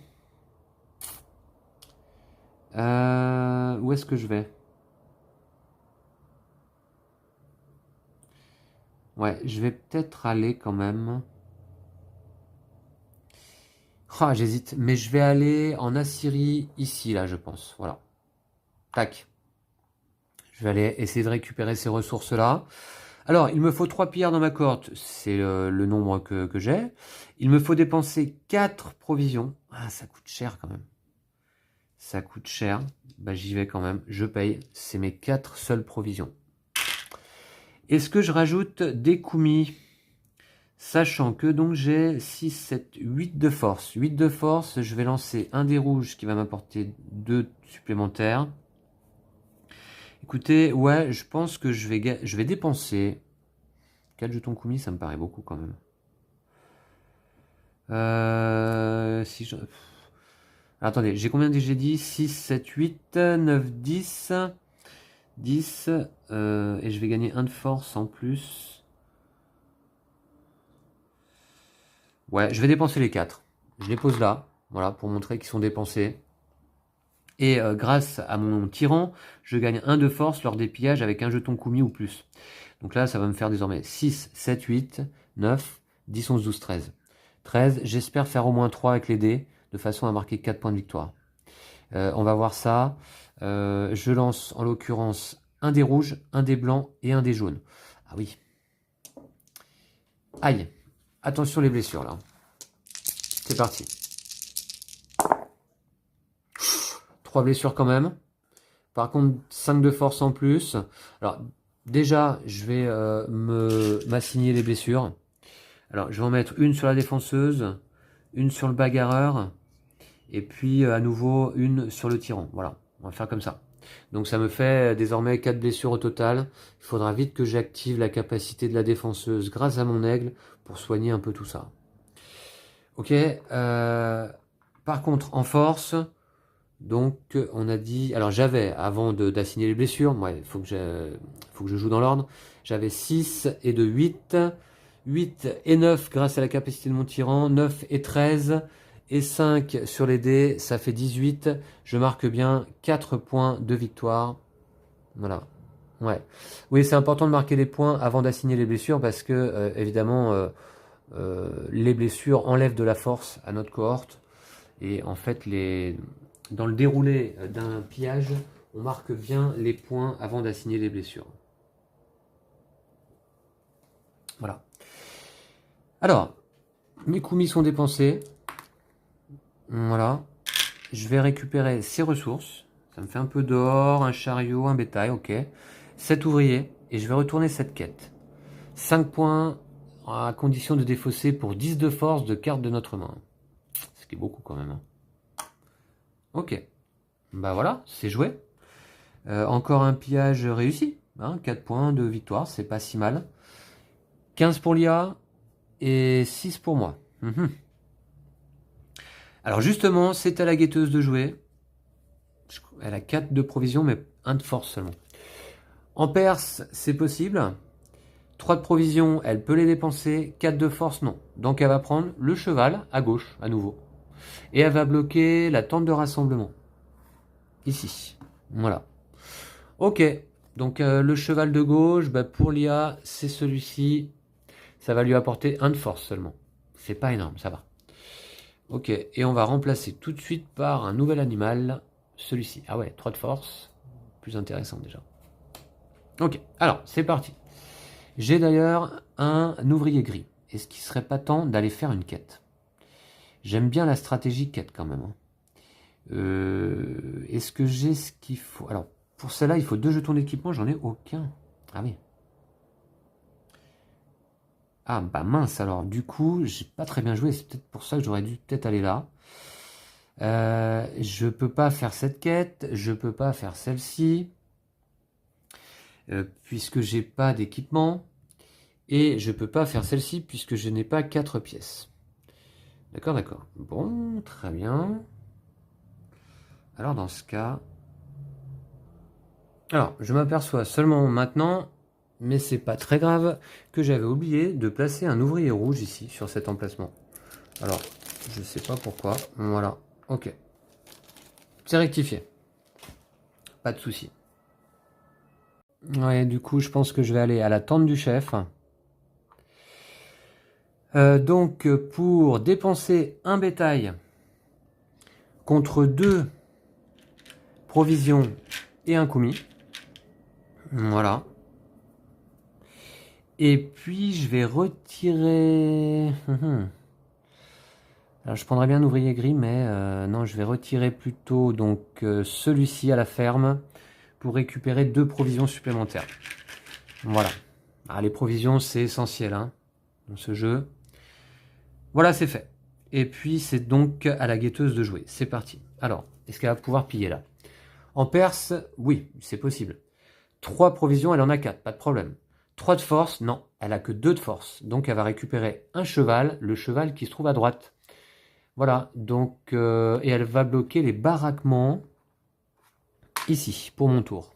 Speaker 1: Où est-ce que je vais? Ouais, je vais peut-être aller quand même. Ah, j'hésite. Mais je vais aller en Assyrie, ici, là, je pense. Voilà. Tac. Je vais aller essayer de récupérer ces ressources-là. Alors, il me faut 3 pillards dans ma cohorte, c'est le nombre que j'ai. Il me faut dépenser 4 provisions. Ah, ça coûte cher quand même. Ça coûte cher. Bah, j'y vais quand même, je paye. C'est mes 4 seules provisions. Est-ce que je rajoute des koumis? Sachant que donc j'ai 6, 7, 8 de force. 8 de force, je vais lancer un dé rouge qui va m'apporter 2 supplémentaires. Écoutez, ouais, je pense que je vais dépenser 4 jetons koumis, ça me paraît beaucoup quand même. Si je... Attendez, j'ai combien j'ai dit? 6, 7, 8, 9, 10. 10. Et je vais gagner 1 de force en plus. Ouais, je vais dépenser les 4. Je les pose là, voilà, pour montrer qu'ils sont dépensés. Et grâce à mon tyran, je gagne 1 de force lors des pillages avec un jeton koumi ou plus. Donc là, ça va me faire désormais 6, 7, 8, 9, 10, 11, 12, 13. 13, j'espère faire au moins 3 avec les dés, de façon à marquer 4 points de victoire. On va voir ça. Je lance en l'occurrence un dé rouge, un dé blanc et un dé jaune. Ah oui. Aïe. Attention les blessures là. C'est parti. 3 blessures quand même. Par contre, 5 de force en plus. Alors, déjà, je vais m'assigner les blessures. Alors, je vais en mettre une sur la défenseuse, une sur le bagarreur, et puis à nouveau une sur le tyran. Voilà, on va faire comme ça. Donc ça me fait désormais 4 blessures au total. Il faudra vite que j'active la capacité de la défenseuse grâce à mon aigle pour soigner un peu tout ça. Ok, par contre en force, donc on a dit... Alors j'avais, avant d'assigner les blessures, moi il faut que je joue dans l'ordre, j'avais 6 et de 8, 8 et 9 grâce à la capacité de mon tyran, 9 et 13... et 5 sur les dés, ça fait 18. Je marque bien 4 points de victoire. Voilà. Ouais. Oui, c'est important de marquer les points avant d'assigner les blessures parce que, évidemment, les blessures enlèvent de la force à notre cohorte. Et en fait, dans le déroulé d'un pillage, on marque bien les points avant d'assigner les blessures. Voilà. Alors, mes koumis sont dépensés. Voilà, je vais récupérer ces ressources. Ça me fait un peu d'or, un chariot, un bétail, ok. 7 ouvriers, et je vais retourner cette quête. 5 points à condition de défausser pour 10 de force de cartes de notre main. Ce qui est beaucoup quand même. Hein. Ok, bah voilà, c'est joué. Encore un pillage réussi. Hein, 4 points de victoire, c'est pas si mal. 15 pour l'IA et 6 pour moi. Alors justement, c'est à la guetteuse de jouer. Elle a 4 de provision, mais 1 de force seulement. En Perse, c'est possible. 3 de provision, elle peut les dépenser. 4 de force, non. Donc elle va prendre le cheval à gauche, à nouveau. Et elle va bloquer la tente de rassemblement. Ici. Voilà. Ok. Donc le cheval de gauche, bah, pour l'IA, c'est celui-ci. Ça va lui apporter 1 de force seulement. C'est pas énorme, ça va. Ok, et on va remplacer tout de suite par un nouvel animal, celui-ci. Ah ouais, 3 de force, plus intéressant déjà. Ok, alors, c'est parti. J'ai d'ailleurs un ouvrier gris. Est-ce qu'il serait pas temps d'aller faire une quête? J'aime bien la stratégie quête quand même. Est-ce que j'ai ce qu'il faut? Alors, pour celle-là, il faut 2 jetons d'équipement, j'en ai aucun. Ah oui. Ah bah mince alors, du coup, j'ai pas très bien joué, c'est peut-être pour ça que j'aurais dû peut-être aller là. Je peux pas faire cette quête, je peux pas faire celle-ci, puisque j'ai pas d'équipement, et je peux pas faire celle-ci puisque je n'ai pas 4 pièces. D'accord, d'accord. Bon, très bien. Alors dans ce cas... Alors, je m'aperçois seulement maintenant, mais c'est pas très grave, que j'avais oublié de placer un ouvrier rouge ici, sur cet emplacement. Alors, je sais pas pourquoi. Voilà, ok. C'est rectifié. Pas de souci. Ouais, du coup, je pense que je vais aller à la tente du chef. Donc, pour dépenser un bétail contre 2 provisions et un koumi, Voilà. Et puis, je vais retirer... Alors, je prendrais bien un ouvrier gris, mais non, je vais retirer plutôt donc celui-ci à la ferme pour récupérer 2 provisions supplémentaires. Voilà. Ah, les provisions, c'est essentiel hein, dans ce jeu. Voilà, c'est fait. Et puis, c'est donc à la guetteuse de jouer. C'est parti. Alors, est-ce qu'elle va pouvoir piller là? En Perse, oui, c'est possible. 3 provisions, elle en a 4, pas de problème. 3 de force, non, elle a que 2 de force. Donc, elle va récupérer un cheval, le cheval qui se trouve à droite. Voilà, donc, et elle va bloquer les baraquements ici, pour mon tour.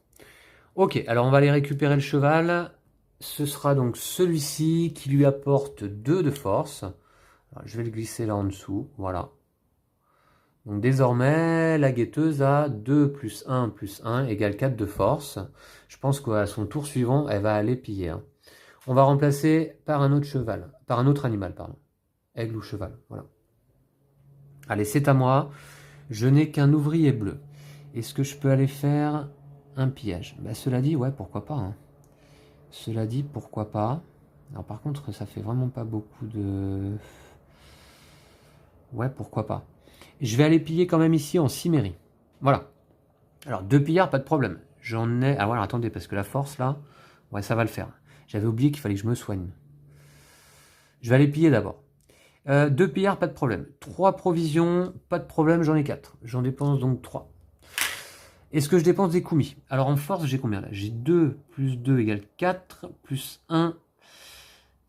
Speaker 1: Ok, alors on va aller récupérer le cheval. Ce sera donc celui-ci qui lui apporte 2 de force. Alors, je vais le glisser là en dessous, voilà. Donc désormais, la guetteuse a 2 plus 1 égale 4 de force. Je pense qu'à son tour suivant, elle va aller piller. Hein. On va remplacer par un autre cheval, par un autre animal, pardon. Aigle ou cheval, voilà. Allez, c'est à moi. Je n'ai qu'un ouvrier bleu. Est-ce que je peux aller faire un pillage? Bah, cela dit, ouais, pourquoi pas. Hein. Cela dit, pourquoi pas. Alors par contre, ça fait vraiment pas beaucoup de... Ouais, pourquoi pas. Je vais aller piller quand même ici en Cimmérie. Voilà. Alors, 2 pillards, pas de problème. J'en ai... Ah voilà, attendez, parce que la force, là... Ouais, ça va le faire. J'avais oublié qu'il fallait que je me soigne. Je vais aller piller d'abord. 2 pillards, pas de problème. 3 provisions, pas de problème, j'en ai 4. J'en dépense donc 3. Est-ce que je dépense des koumis? Alors en force, j'ai combien là? J'ai 2 plus 2 égale 4, plus 1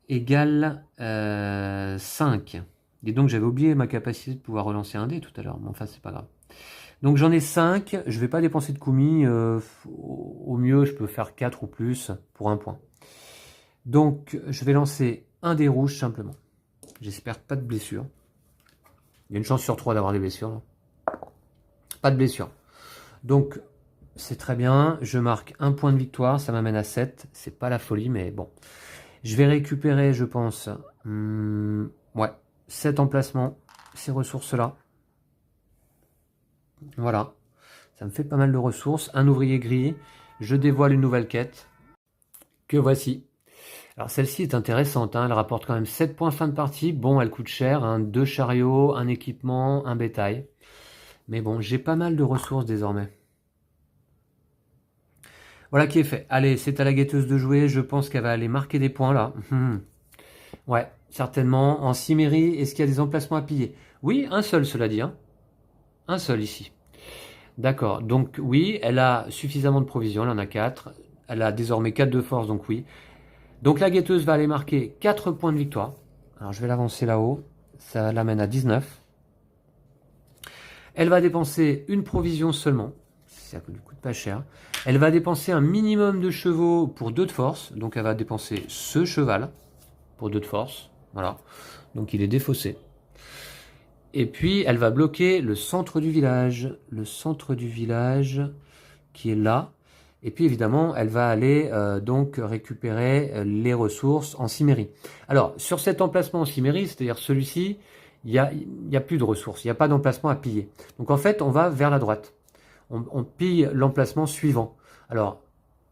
Speaker 1: égale 5. Et donc j'avais oublié ma capacité de pouvoir relancer un dé tout à l'heure, mais enfin c'est pas grave. Donc j'en ai 5, je vais pas dépenser de koumis, au mieux je peux faire 4 ou plus pour un point. Donc je vais lancer un dé rouge simplement. J'espère pas de blessure. Il y a une chance sur 3 d'avoir des blessures. Là. Pas de blessure. Donc c'est très bien, je marque un point de victoire, ça m'amène à 7. C'est pas la folie, mais bon. Je vais récupérer, je pense, ouais, 7 emplacements, ces ressources-là. Voilà, ça me fait pas mal de ressources. Un ouvrier gris, je dévoile une nouvelle quête, que voici. Alors celle-ci est intéressante, hein, elle rapporte quand même 7 points fin de partie. Bon, elle coûte cher, hein, 2 chariots, un équipement, un bétail. Mais bon, j'ai pas mal de ressources désormais. Voilà qui est fait. Allez, c'est à la guetteuse de jouer, je pense qu'elle va aller marquer des points là. Ouais, certainement. En Cimmérie, est-ce qu'il y a des emplacements à piller? Oui, un seul, cela dit. Hein. Un seul ici. D'accord. Donc oui, elle a suffisamment de provisions. Elle en a 4. Elle a désormais 4 de force, donc oui. Donc la guetteuse va aller marquer 4 points de victoire. Alors je vais l'avancer là-haut. Ça l'amène à 19. Elle va dépenser une provision seulement. Ça lui coûte pas cher. Elle va dépenser un minimum de chevaux pour 2 de force. Donc elle va dépenser ce cheval pour 2 de force. Voilà. Donc il est défaussé. Et puis elle va bloquer le centre du village. Le centre du village qui est là. Et puis évidemment, elle va aller donc récupérer les ressources en Cimmérie. Alors, sur cet emplacement en Cimmérie, c'est-à-dire celui-ci, il y a plus de ressources, il n'y a pas d'emplacement à piller. Donc en fait, on va vers la droite. On pille l'emplacement suivant. Alors,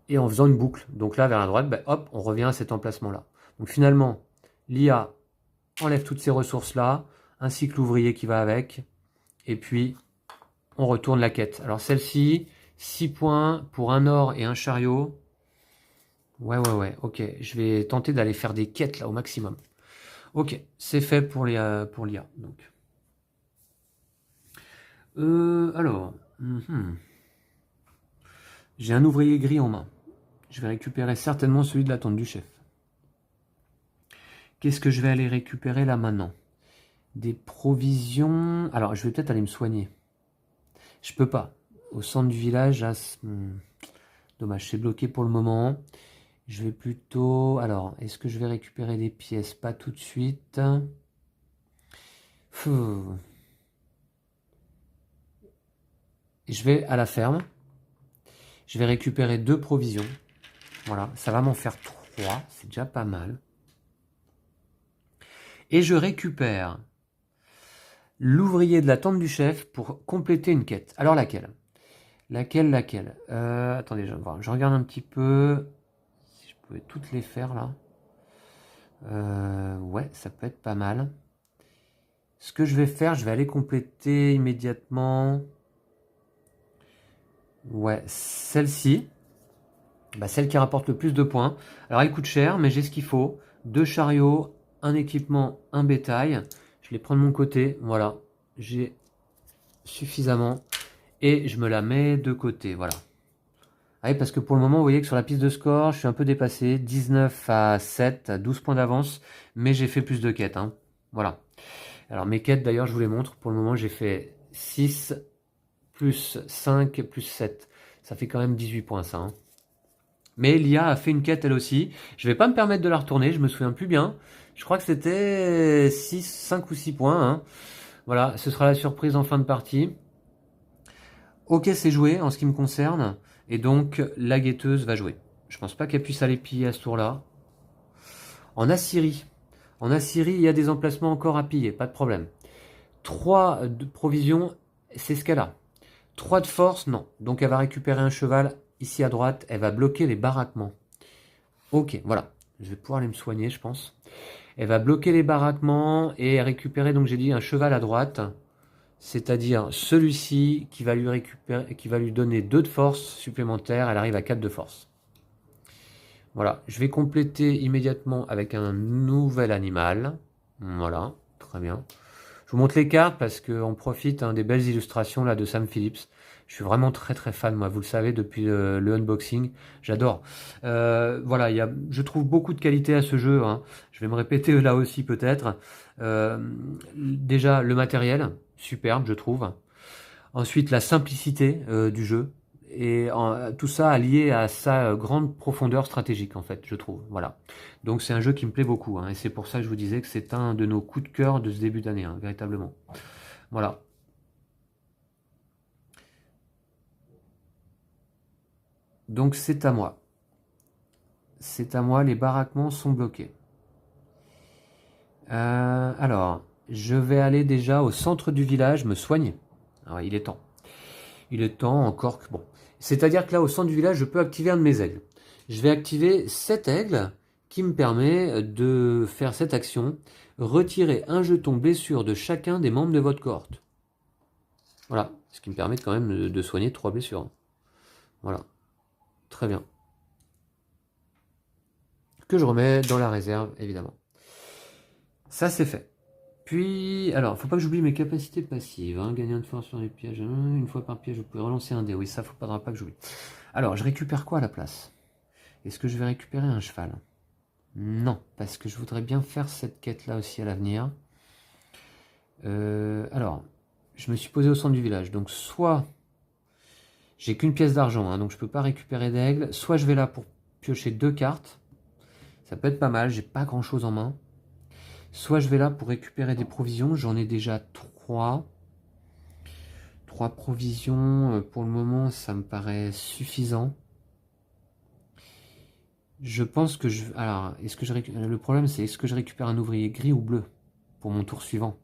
Speaker 1: et en faisant une boucle. Donc là, vers la droite, ben, hop, on revient à cet emplacement-là. Donc finalement, l'IA enlève toutes ces ressources-là, ainsi que l'ouvrier qui va avec. Et puis, on retourne la quête. Alors celle-ci... 6 points pour un or et un chariot. Ouais, ok. Je vais tenter d'aller faire des quêtes là au maximum. Ok, c'est fait pour l'IA. Donc. Alors. J'ai un ouvrier gris en main. Je vais récupérer certainement celui de la tente du chef. Qu'est-ce que je vais aller récupérer là maintenant? Des provisions. Alors, je vais peut-être aller me soigner. Je peux pas. Au centre du village, là, dommage, c'est bloqué pour le moment. Je vais plutôt... Alors, est-ce que je vais récupérer des pièces? Pas tout de suite. Je vais à la ferme. Je vais récupérer 2 provisions. Voilà, ça va m'en faire 3. C'est déjà pas mal. Et je récupère l'ouvrier de la tente du chef pour compléter une quête. Alors laquelle? Laquelle? Attendez, je regarde un petit peu. Si je pouvais toutes les faire là. Ouais, ça peut être pas mal. Ce que je vais faire, je vais aller compléter immédiatement. Ouais, celle-ci. Bah, celle qui rapporte le plus de points. Alors elle coûte cher, mais j'ai ce qu'il faut. Deux chariots, un équipement, un bétail. Je les prends de mon côté. Voilà, j'ai suffisamment. Et je me la mets de côté. Voilà. Ah oui, parce que pour le moment, vous voyez que sur la piste de score, je suis un peu dépassé. 19 à 7, à 12 points d'avance. Mais j'ai fait plus de quêtes. Hein. Voilà. Alors mes quêtes, d'ailleurs, je vous les montre. Pour le moment, j'ai fait 6 plus 5 plus 7. Ça fait quand même 18 points, ça. Hein. Mais l'IA a fait une quête elle aussi. Je vais pas me permettre de la retourner, je me souviens plus bien. Je crois que c'était 6, 5 ou 6 points. Hein. Voilà, ce sera la surprise en fin de partie. Ok, c'est joué en ce qui me concerne. Et donc, la guetteuse va jouer. Je pense pas qu'elle puisse aller piller à ce tour-là. En Assyrie. En Assyrie, il y a des emplacements encore à piller, pas de problème. 3 de provisions, c'est ce qu'elle a. 3 de force, non. Donc elle va récupérer un cheval ici à droite. Elle va bloquer les baraquements. Ok, voilà. Je vais pouvoir aller me soigner, je pense. Elle va bloquer les baraquements et récupérer, donc j'ai dit, un cheval à droite. C'est-à-dire celui-ci qui va lui récupérer, qui va lui donner 2 de force supplémentaires. Elle arrive à 4 de force. Voilà. Je vais compléter immédiatement avec un nouvel animal. Voilà. Très bien. Je vous montre les cartes parce qu'on profite des belles illustrations là de Sam Phillips. Je suis vraiment très très fan, moi, vous le savez, depuis le unboxing. J'adore. Voilà, je trouve beaucoup de qualité à ce jeu. Hein. Je vais me répéter là aussi peut-être. Déjà, le matériel, superbe, je trouve. Ensuite, la simplicité du jeu. Et tout ça allié à sa grande profondeur stratégique, en fait, je trouve. Voilà. Donc c'est un jeu qui me plaît beaucoup. Hein, et c'est pour ça que je vous disais que c'est un de nos coups de cœur de ce début d'année, hein, véritablement. Voilà. Donc c'est à moi. C'est à moi, les baraquements sont bloqués. Alors, je vais aller déjà au centre du village me soigner. Alors, il est temps. Il est temps encore que... Bon. C'est-à-dire que là, au centre du village, je peux activer un de mes aigles. Je vais activer cet aigle qui me permet de faire cette action. Retirer un jeton blessure de chacun des membres de votre cohorte. Voilà. Ce qui me permet quand même de soigner 3 blessures. Voilà. Très bien. Que je remets dans la réserve, évidemment. Ça, c'est fait. Puis, alors, faut pas que j'oublie mes capacités passives. Hein. Gagner un de force sur les pièges. Une fois par piège, vous pouvez relancer un dé. Oui, ça, faudra pas que j'oublie. Alors, je récupère quoi à la place? Est-ce que je vais récupérer un cheval? Non, parce que je voudrais bien faire cette quête-là aussi à l'avenir. Alors, je me suis posé au centre du village. Donc, soit j'ai qu'une pièce d'argent, hein, donc je peux pas récupérer d'aigle. Soit je vais là pour piocher 2 cartes. Ça peut être pas mal, j'ai pas grand-chose en main. Soit je vais là pour récupérer des provisions. J'en ai déjà 3. 3 provisions, pour le moment, ça me paraît suffisant. Je pense que je... Alors, est-ce que le problème, c'est est-ce que je récupère un ouvrier gris ou bleu pour mon tour suivant?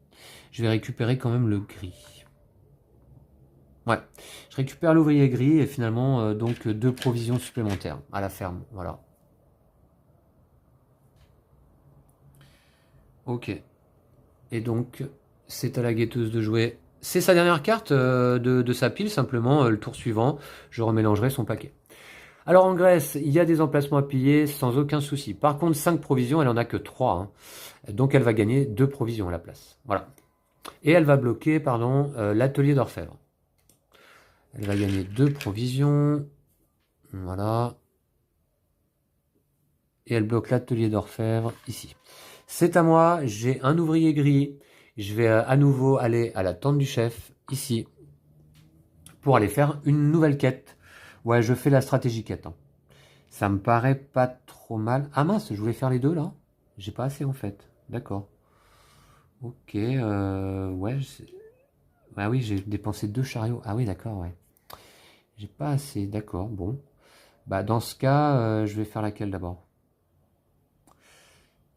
Speaker 1: Je vais récupérer quand même le gris. Ouais, je récupère l'ouvrier gris et finalement, donc, 2 provisions supplémentaires à la ferme. Voilà. Ok. Et donc, c'est à la guetteuse de jouer. C'est sa dernière carte de sa pile, simplement. Le tour suivant, je remélangerai son paquet. Alors en Grèce, il y a des emplacements à piller sans aucun souci. Par contre, 5 provisions, elle en a que 3. Hein. Donc elle va gagner 2 provisions à la place. Voilà. Et elle va bloquer, pardon, l'atelier d'orfèvre. Elle va gagner 2 provisions. Voilà. Et elle bloque l'atelier d'orfèvre ici. C'est à moi, j'ai un ouvrier gris. Je vais à nouveau aller à la tente du chef, ici, pour aller faire une nouvelle quête. Ouais, je fais la stratégie quête. Hein. Ça me paraît pas trop mal. Ah mince, je voulais faire les deux là. J'ai pas assez en fait. D'accord. Ok, ouais. Ah oui, j'ai dépensé 2 chariots. Ah oui, d'accord, ouais. J'ai pas assez, d'accord, bon. Bah dans ce cas, je vais faire laquelle d'abord?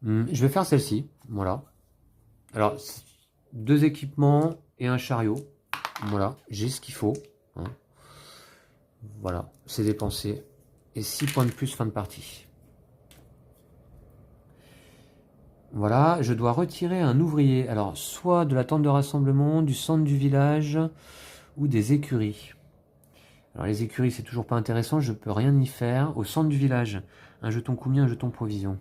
Speaker 1: Je vais faire celle-ci, voilà. Alors, 2 équipements et un chariot. Voilà, j'ai ce qu'il faut. Hein. Voilà, c'est dépensé. Et 6 points de plus fin de partie. Voilà, je dois retirer un ouvrier. Alors, soit de la tente de rassemblement, du centre du village, ou des écuries. Alors, les écuries, c'est toujours pas intéressant, je peux rien y faire. Au centre du village, un jeton combien, un jeton provision.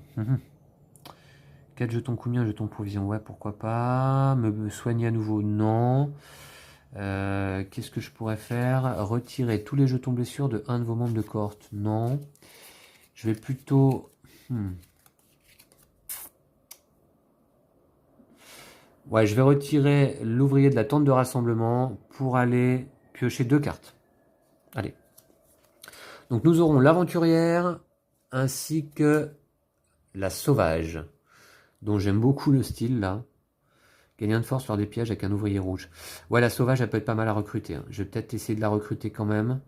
Speaker 1: 4 jetons combien, un jeton provision. Ouais, pourquoi pas. Me soigner à nouveau, non. Qu'est-ce que je pourrais faire? Retirer tous les jetons blessures de un de vos membres de cohorte. Non. Je vais plutôt... Ouais, je vais retirer l'ouvrier de la tente de rassemblement pour aller piocher 2 cartes. Allez. Donc nous aurons l'aventurière ainsi que la sauvage, dont j'aime beaucoup le style là. Gagner de force lors des pièges avec un ouvrier rouge. Ouais, la sauvage, elle peut être pas mal à recruter. Hein. Je vais peut-être essayer de la recruter quand même.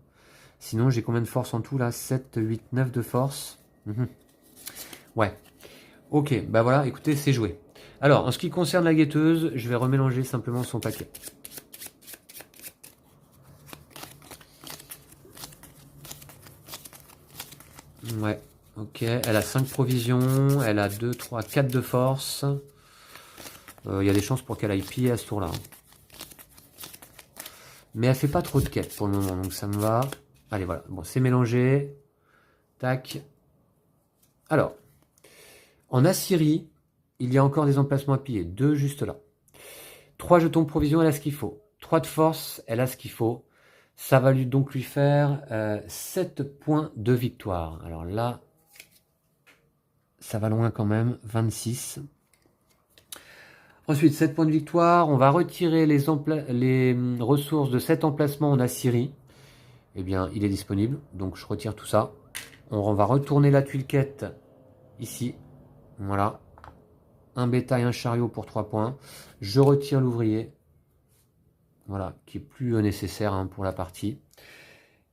Speaker 1: Sinon, j'ai combien de force en tout là? 7, 8, 9 de force. Ouais. Ok, bah voilà, écoutez, c'est joué. Alors, en ce qui concerne la guetteuse, je vais remélanger simplement son paquet. Ouais, ok, elle a 5 provisions, elle a 2, 3, 4 de force. Il y a des chances pour qu'elle aille piller à ce tour-là. Mais elle fait pas trop de quêtes pour le moment, donc ça me va. Allez, voilà, bon, c'est mélangé. Tac. Alors, en Assyrie, il y a encore des emplacements à piller. 2 juste là. 3 jetons de provision, elle a ce qu'il faut. 3 de force, elle a ce qu'il faut. Ça va donc lui faire 7 points de victoire. Alors là, ça va loin quand même. 26. Ensuite, 7 points de victoire. On va retirer les ressources de cet emplacement en Assyrie. Eh bien, il est disponible. Donc, je retire tout ça. On va retourner la tuile quête ici. Voilà. Un bétail, un chariot pour 3 points. Je retire l'ouvrier. Voilà, qui est plus nécessaire hein, pour la partie.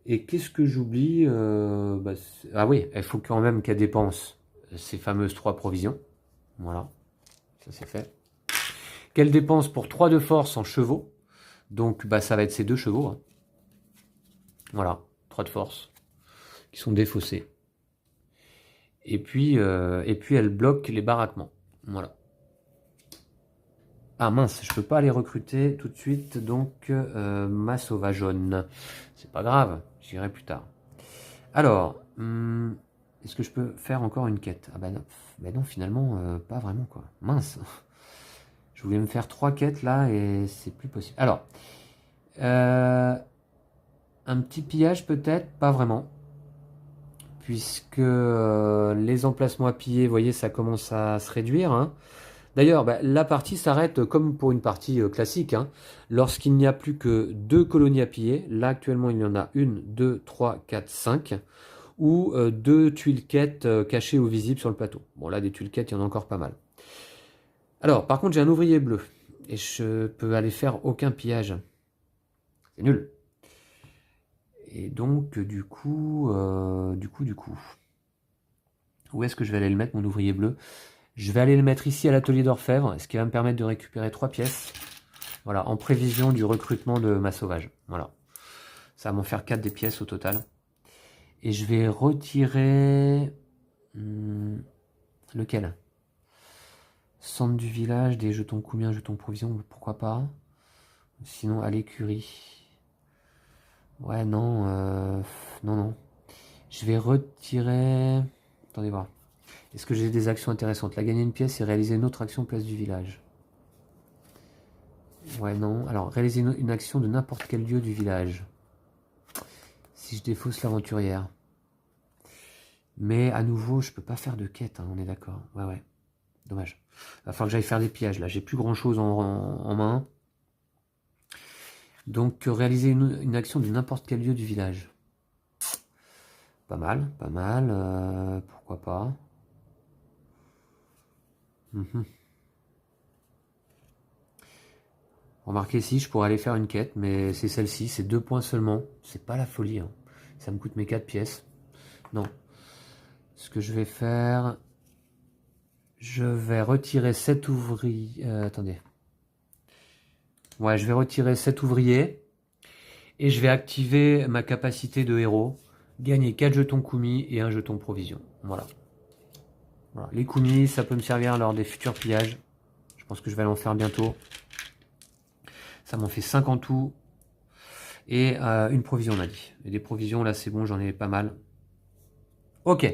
Speaker 1: Et qu'est-ce que j'oublie ah oui, il faut quand même qu'elle dépense ces fameuses 3 provisions. Voilà, ça c'est fait. Qu'elle dépense pour 3 de force en chevaux. Donc ça va être ces 2 chevaux. Hein. Voilà, 3 de force qui sont défaussés. Et puis elle bloque les baraquements. Voilà. Ah mince, je peux pas les recruter tout de suite, donc ma sauvageonne. C'est pas grave, j'irai plus tard. Alors, est-ce que je peux faire encore une quête? Ah bah non, finalement, pas vraiment quoi. Mince. Je voulais me faire 3 quêtes là et c'est plus possible. Alors, un petit pillage peut-être, pas vraiment. Puisque les emplacements à piller, vous voyez, ça commence à se réduire. Hein. D'ailleurs, la partie s'arrête comme pour une partie classique. Hein, lorsqu'il n'y a plus que 2 colonies à piller. Là, actuellement, il y en a 1, 2, 3, 4, 5. Ou 2 tuiles quêtes cachées ou visibles sur le plateau. Bon, là, des tuiles quêtes, il y en a encore pas mal. Alors, par contre, j'ai un ouvrier bleu. Et je peux aller faire aucun pillage. C'est nul. Et donc, du coup... Où est-ce que je vais aller le mettre, mon ouvrier bleu? Je vais aller le mettre ici à l'atelier d'orfèvre, ce qui va me permettre de récupérer 3 pièces. Voilà, en prévision du recrutement de ma sauvage. Voilà. Ça va m'en faire 4 des pièces au total. Et je vais retirer... lequel? Centre du village, des jetons combien, jetons provision, pourquoi pas. Sinon, à l'écurie. Ouais, non, non. Je vais retirer... Attendez voir. Est-ce que j'ai des actions intéressantes? Là, gagner une pièce et réaliser une autre action place du village. Ouais, non. Alors, réaliser une action de n'importe quel lieu du village. Si je défausse l'aventurière. Mais à nouveau, je peux pas faire de quête, hein, on est d'accord. Ouais. Dommage. Il va falloir que j'aille faire des pièges. Là, j'ai plus grand chose en main. Donc, réaliser une action de n'importe quel lieu du village. Pas mal. Pourquoi pas. Remarquez ici, je pourrais aller faire une quête, mais c'est celle-ci, c'est 2 points seulement. C'est pas la folie. Hein. Ça me coûte mes 4 pièces. Non. Ce que je vais faire... Je vais retirer 7 ouvriers... attendez. Ouais, je vais retirer 7 ouvriers. Et je vais activer ma capacité de héros. Gagner 4 jetons Kumi et un jeton provision. Voilà. Voilà. Les Kumi, ça peut me servir lors des futurs pillages. Je pense que je vais en faire bientôt. Ça m'en fait 5 en tout. Et une provision, on a dit. Et des provisions, là, c'est bon, j'en ai pas mal. Ok.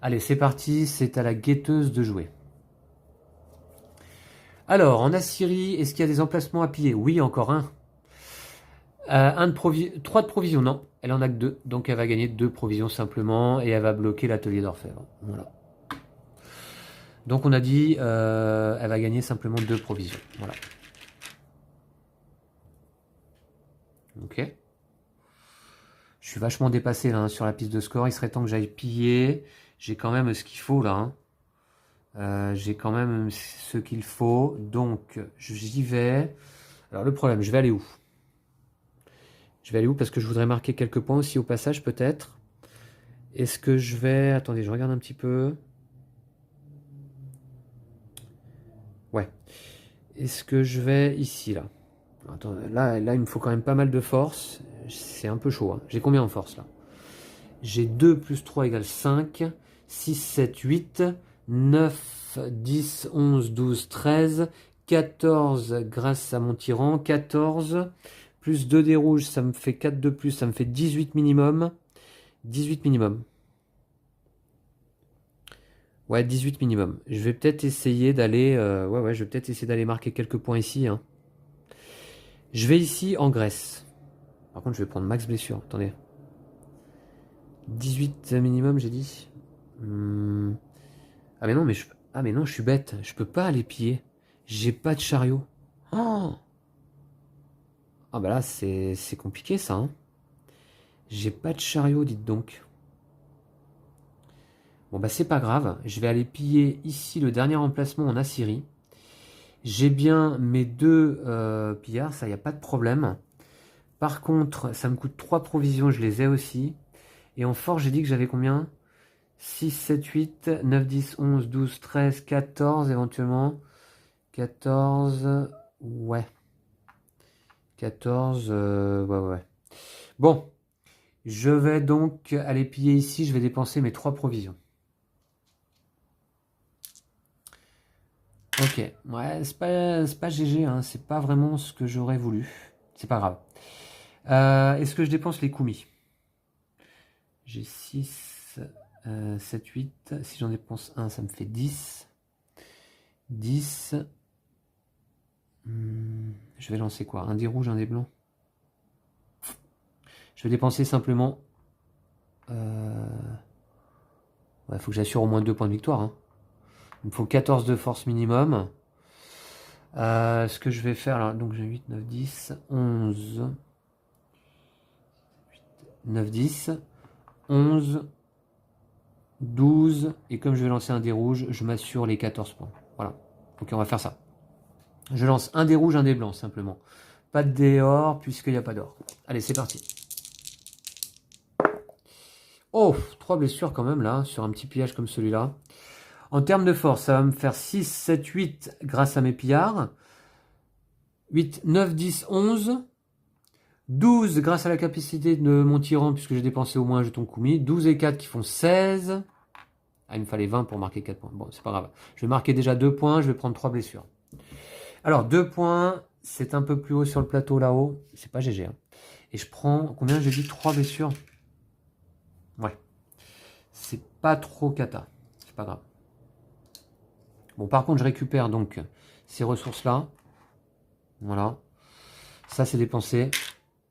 Speaker 1: Allez, c'est parti. C'est à la guetteuse de jouer. Alors, en Assyrie, est-ce qu'il y a des emplacements à piller? Oui, encore un. 3 de provisions, non. Elle en a que 2. Donc, elle va gagner 2 provisions simplement. Et elle va bloquer l'atelier d'orfèvre. Voilà. Donc, on a dit, elle va gagner simplement 2 provisions. Voilà. Ok. Je suis vachement dépassé là, hein, sur la piste de score. Il serait temps que j'aille piller. J'ai quand même ce qu'il faut là. Hein. J'ai quand même ce qu'il faut. Donc, j'y vais. Alors, le problème, je vais aller où? Je vais aller où? Parce que je voudrais marquer quelques points aussi au passage, peut-être. Est-ce que je vais... Attendez, je regarde un petit peu. Ouais. Est-ce que je vais ici, là? Attends, là, il me faut quand même pas mal de force. C'est un peu chaud. Hein. J'ai combien en force, là? J'ai 2 plus 3 égale 5. 6, 7, 8. 9, 10, 11, 12, 13. 14 grâce à mon tyran. 14. Plus 2 des rouges, ça me fait 4 de plus. Ça me fait 18 minimum. 18 minimum. Ouais, 18 minimum. Je vais peut-être essayer d'aller... ouais, je vais peut-être essayer d'aller marquer quelques points ici. Hein. Je vais ici en Grèce. Par contre, je vais prendre max blessure. Attendez. 18 minimum, j'ai dit. Ah mais non, je suis bête. Je peux pas aller piller. J'ai pas de chariot. Oh, ah bah là, c'est compliqué ça. Hein. J'ai pas de chariot, dites donc. Bon bah c'est pas grave. Je vais aller piller ici le dernier emplacement en Assyrie. J'ai bien mes 2 pillards, ça y a pas de problème. Par contre, ça me coûte 3 provisions, je les ai aussi. Et en force, j'ai dit que j'avais combien? 6, 7, 8, 9, 10, 11, 12, 13, 14 éventuellement. 14, ouais. 14, ouais. Bon, je vais donc aller piller ici, je vais dépenser mes 3 provisions. Ok, ouais, c'est pas GG, hein, c'est pas vraiment ce que j'aurais voulu. C'est pas grave. Est-ce que je dépense les Kumi? J'ai 6, 7, 8. Si j'en dépense 1, ça me fait 10. 10. Je vais lancer quoi? Un dé rouge, un dé blanc? Je vais dépenser simplement... Ouais, faut que j'assure au moins 2 points de victoire. Hein. Il me faut 14 de force minimum. Ce que je vais faire là, donc j'ai 8, 9, 10, 11, 9, 10, 11, 12, et comme je vais lancer un dé rouge, je m'assure les 14 points. Voilà. Ok, on va faire ça. Je lance un dé rouge, un dé blanc, simplement. Pas de dé or, puisqu'il n'y a pas d'or. Allez, c'est parti. Oh, 3 blessures quand même, là, sur un petit pillage comme celui-là. En termes de force, ça va me faire 6, 7, 8 grâce à mes pillards. 8, 9, 10, 11. 12 grâce à la capacité de mon tyran, puisque j'ai dépensé au moins un jeton Kumi. 12 et 4 qui font 16. Ah, il me fallait 20 pour marquer 4 points. Bon, c'est pas grave. Je vais marquer déjà 2 points, je vais prendre 3 blessures. Alors, 2 points, c'est un peu plus haut sur le plateau là-haut. C'est pas GG. Hein. Et je prends, combien j'ai dit? 3 blessures. Ouais. C'est pas trop cata. C'est pas grave. Bon, par contre, je récupère donc ces ressources-là. Voilà. Ça, c'est dépensé.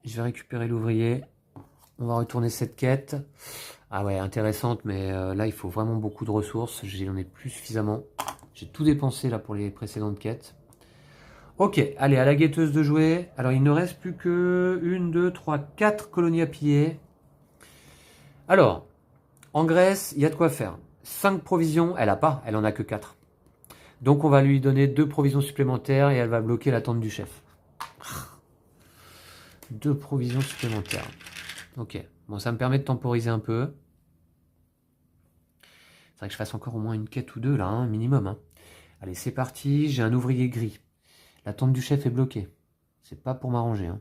Speaker 1: Je vais récupérer l'ouvrier. On va retourner cette quête. Ah ouais, intéressante, mais là, il faut vraiment beaucoup de ressources. J'en ai plus suffisamment. J'ai tout dépensé là pour les précédentes quêtes. Ok, allez, à la guetteuse de jouer. Alors, il ne reste plus que 1, 2, 3, 4 colonies à piller. Alors, en Grèce, il y a de quoi faire. 5 provisions, elle a pas, elle en a que 4. Donc, on va lui donner 2 provisions supplémentaires et elle va bloquer la tente du chef. 2 provisions supplémentaires. Ok, bon, ça me permet de temporiser un peu. C'est vrai que je fasse encore au moins une quête ou deux là, hein, minimum. Hein. Allez, c'est parti, j'ai un ouvrier gris. La tente du chef est bloquée. C'est pas pour m'arranger. Hein.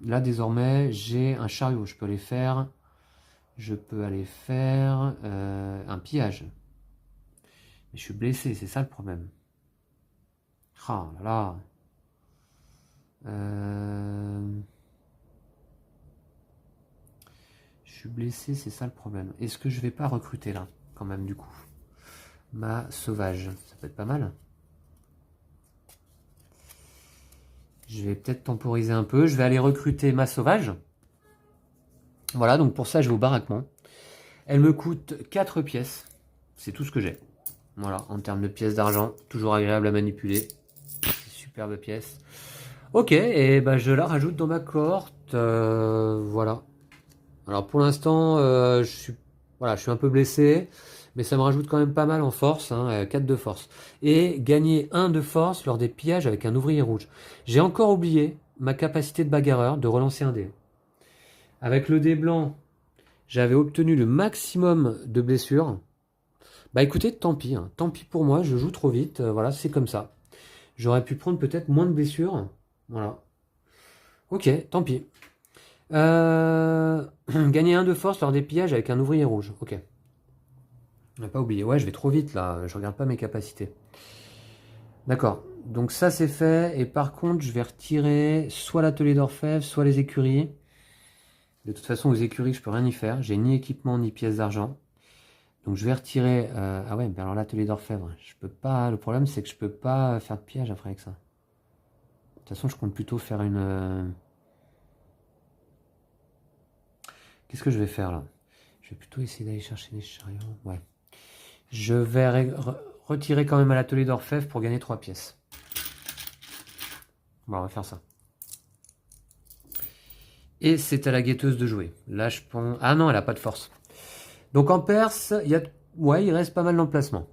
Speaker 1: Là, désormais, j'ai un chariot. Je peux aller faire... un pillage. Mais je suis blessé, c'est ça le problème. Ah là là. Je suis blessé, c'est ça le problème. Est-ce que je vais pas recruter là, quand même, du coup? Ma sauvage, ça peut être pas mal. Je vais peut-être temporiser un peu. Je vais aller recruter ma sauvage. Voilà, donc pour ça, je vais au baraquement. Elle me coûte 4 pièces. C'est tout ce que j'ai. Voilà, en termes de pièces d'argent, toujours agréable à manipuler. Superbe pièce. Ok, et ben je la rajoute dans ma cohorte. Voilà. Alors pour l'instant, voilà, je suis un peu blessé, mais ça me rajoute quand même pas mal en force, hein, 4 de force. Et gagner 1 de force lors des pillages avec un ouvrier rouge. J'ai encore oublié ma capacité de bagarreur de relancer un dé. Avec le dé blanc, j'avais obtenu le maximum de blessures. Bah écoutez, tant pis, hein. Tant pis pour moi, je joue trop vite, voilà, c'est comme ça. J'aurais pu prendre peut-être moins de blessures, voilà. Ok, tant pis. Gagner 1 de force lors des pillages avec un ouvrier rouge, ok. On n'a pas oublié, ouais, je vais trop vite là, je regarde pas mes capacités. D'accord, donc ça c'est fait, et par contre je vais retirer soit l'atelier d'orfèvre, soit les écuries. De toute façon aux écuries je peux rien y faire, j'ai ni équipement ni pièces d'argent. Donc je vais retirer... ah ouais, mais alors l'atelier d'orfèvre, je peux pas... Le problème c'est que je peux pas faire de piège après avec ça. De toute façon je compte plutôt faire une... Qu'est-ce que je vais faire là? Je vais plutôt essayer d'aller chercher des chariots. Ouais. Je vais retirer quand même à l'atelier d'orfèvre pour gagner 3 pièces. Bon, on va faire ça. Et c'est à la guetteuse de jouer. Là je pense... Ah non, elle a pas de force. Donc en Perse, il y a... Ouais, il reste pas mal d'emplacements.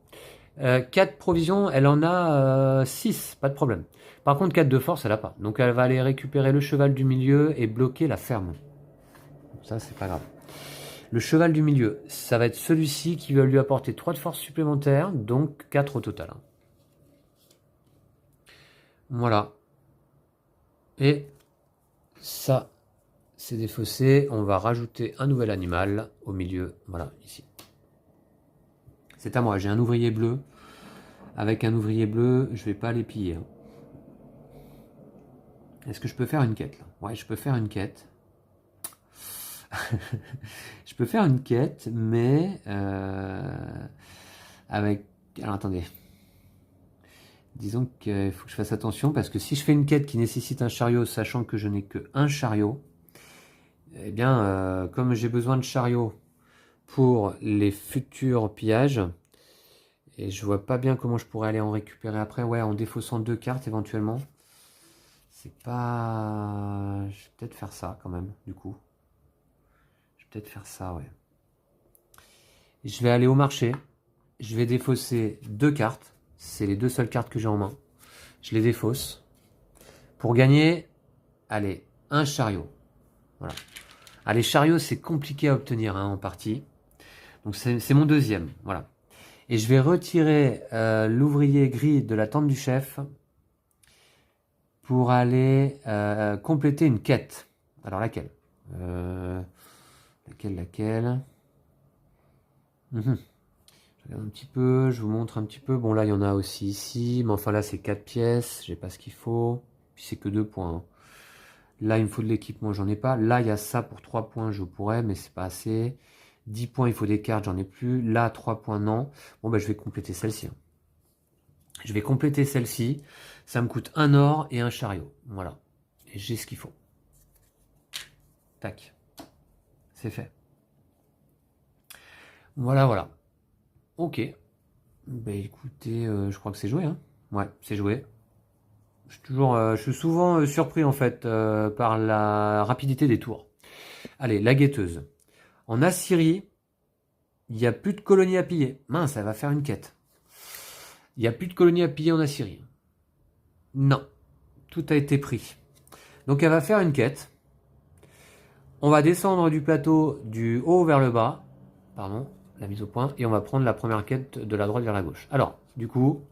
Speaker 1: 4 provisions, elle en a 6, pas de problème. Par contre, 4 de force, elle a pas. Donc elle va aller récupérer le cheval du milieu et bloquer la ferme. Ça, c'est pas grave. Le cheval du milieu, ça va être celui-ci qui va lui apporter 3 de force supplémentaires, donc 4 au total. Voilà. Et ça, c'est défaussé. On va rajouter un nouvel animal au milieu. Voilà, ici. C'est à moi, j'ai un ouvrier bleu. Avec un ouvrier bleu, je vais pas les piller. Est-ce que je peux faire une quête là? Ouais, je peux faire une quête. Je peux faire une quête, mais avec... Alors attendez. Disons qu'il faut que je fasse attention, parce que si je fais une quête qui nécessite un chariot, sachant que je n'ai que un chariot, eh bien, comme j'ai besoin de chariot pour les futurs pillages, et je vois pas bien comment je pourrais aller en récupérer après, ouais, en défaussant 2 cartes éventuellement. C'est pas... Je vais peut-être faire ça quand même, du coup. Je vais peut-être faire ça, ouais. Je vais aller au marché. Je vais défausser 2 cartes. C'est les 2 seules cartes que j'ai en main. Je les défausse. Pour gagner, allez, un chariot. Voilà. Allez, chariot, c'est compliqué à obtenir hein, en partie. Donc c'est mon deuxième. Voilà. Et je vais retirer l'ouvrier gris de la tente du chef pour aller compléter une quête. Alors laquelle Laquelle Je regarde un petit peu, je vous montre un petit peu. Bon là il y en a aussi ici, mais enfin là c'est 4 pièces, j'ai pas ce qu'il faut. Puis c'est que 2 points. Hein. Là il me faut de l'équipement, j'en ai pas. Là il y a ça pour 3 points, je pourrais, mais c'est pas assez. 10 points, il faut des cartes, j'en ai plus. Là 3 points, non. Bon bah je vais compléter celle-ci. Hein. Je vais compléter celle-ci. Ça me coûte un or et un chariot. Voilà. Et j'ai ce qu'il faut. Tac. C'est fait. Voilà, voilà. Ok. Bah écoutez, je crois que c'est joué. Hein. Ouais, c'est joué. Je suis souvent surpris en fait par la rapidité des tours. Allez, la guetteuse. En Assyrie, il n'y a plus de colonies à piller. Mince, elle va faire une quête. Il n'y a plus de colonies à piller en Assyrie. Non, tout a été pris. Donc elle va faire une quête. On va descendre du plateau du haut vers le bas. Pardon, la mise au point. Et on va prendre la première quête de la droite vers la gauche. Alors, du coup,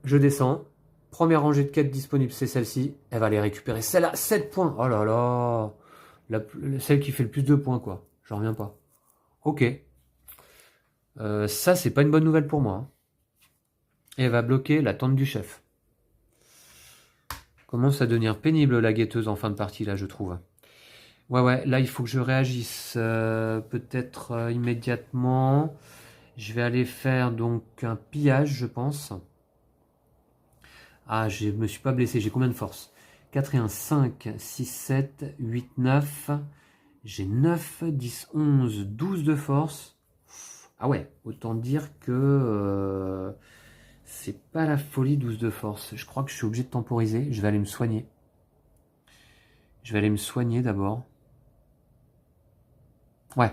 Speaker 1: je descends. Première rangée de quêtes disponible, c'est celle-ci. Elle va les récupérer. Celle-là, 7 points. Oh là là. Celle qui fait le plus de points, quoi. J'en reviens pas. Ok. Ça, c'est pas une bonne nouvelle pour moi, hein. Et elle va bloquer la tente du chef. Commence à devenir pénible la guetteuse en fin de partie, là, je trouve. Ouais, là, il faut que je réagisse. Peut-être immédiatement. Je vais aller faire donc un pillage, je pense. Ah, je me suis pas blessé. J'ai combien de force? 4 et 1, 5, 6, 7, 8, 9. J'ai 9, 10, 11, 12 de force. Ah ouais, autant dire que c'est pas la folie 12 de force. Je crois que je suis obligé de temporiser. Je vais aller me soigner. Je vais aller me soigner d'abord. Ouais.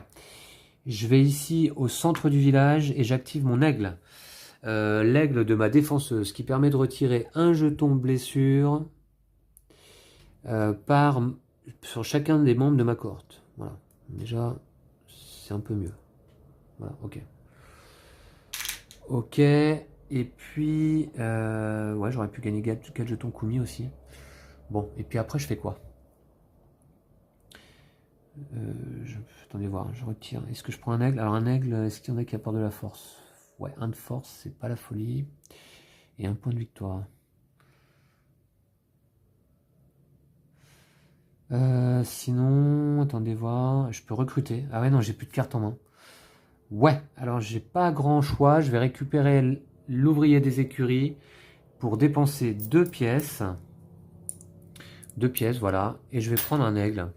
Speaker 1: Je vais ici au centre du village et j'active mon aigle. L'aigle de ma défenseuse qui permet de retirer un jeton de blessure sur chacun des membres de ma cohorte. Voilà. Déjà, c'est un peu mieux. Voilà, ok. Ok. Et puis, ouais, j'aurais pu gagner 4 jetons Kumi aussi. Bon, et puis après, je fais quoi? Attendez voir, je retire. Est-ce que je prends un aigle? Alors un aigle, est-ce qu'il y en a qui apportent de la force? Ouais, un de force, c'est pas la folie. Et un point de victoire. Sinon, attendez voir, je peux recruter. Ah ouais, non, j'ai plus de cartes en main. Ouais, alors j'ai pas grand choix. Je vais récupérer l'ouvrier des écuries pour dépenser 2 pièces. 2 pièces, voilà. Et je vais prendre un aigle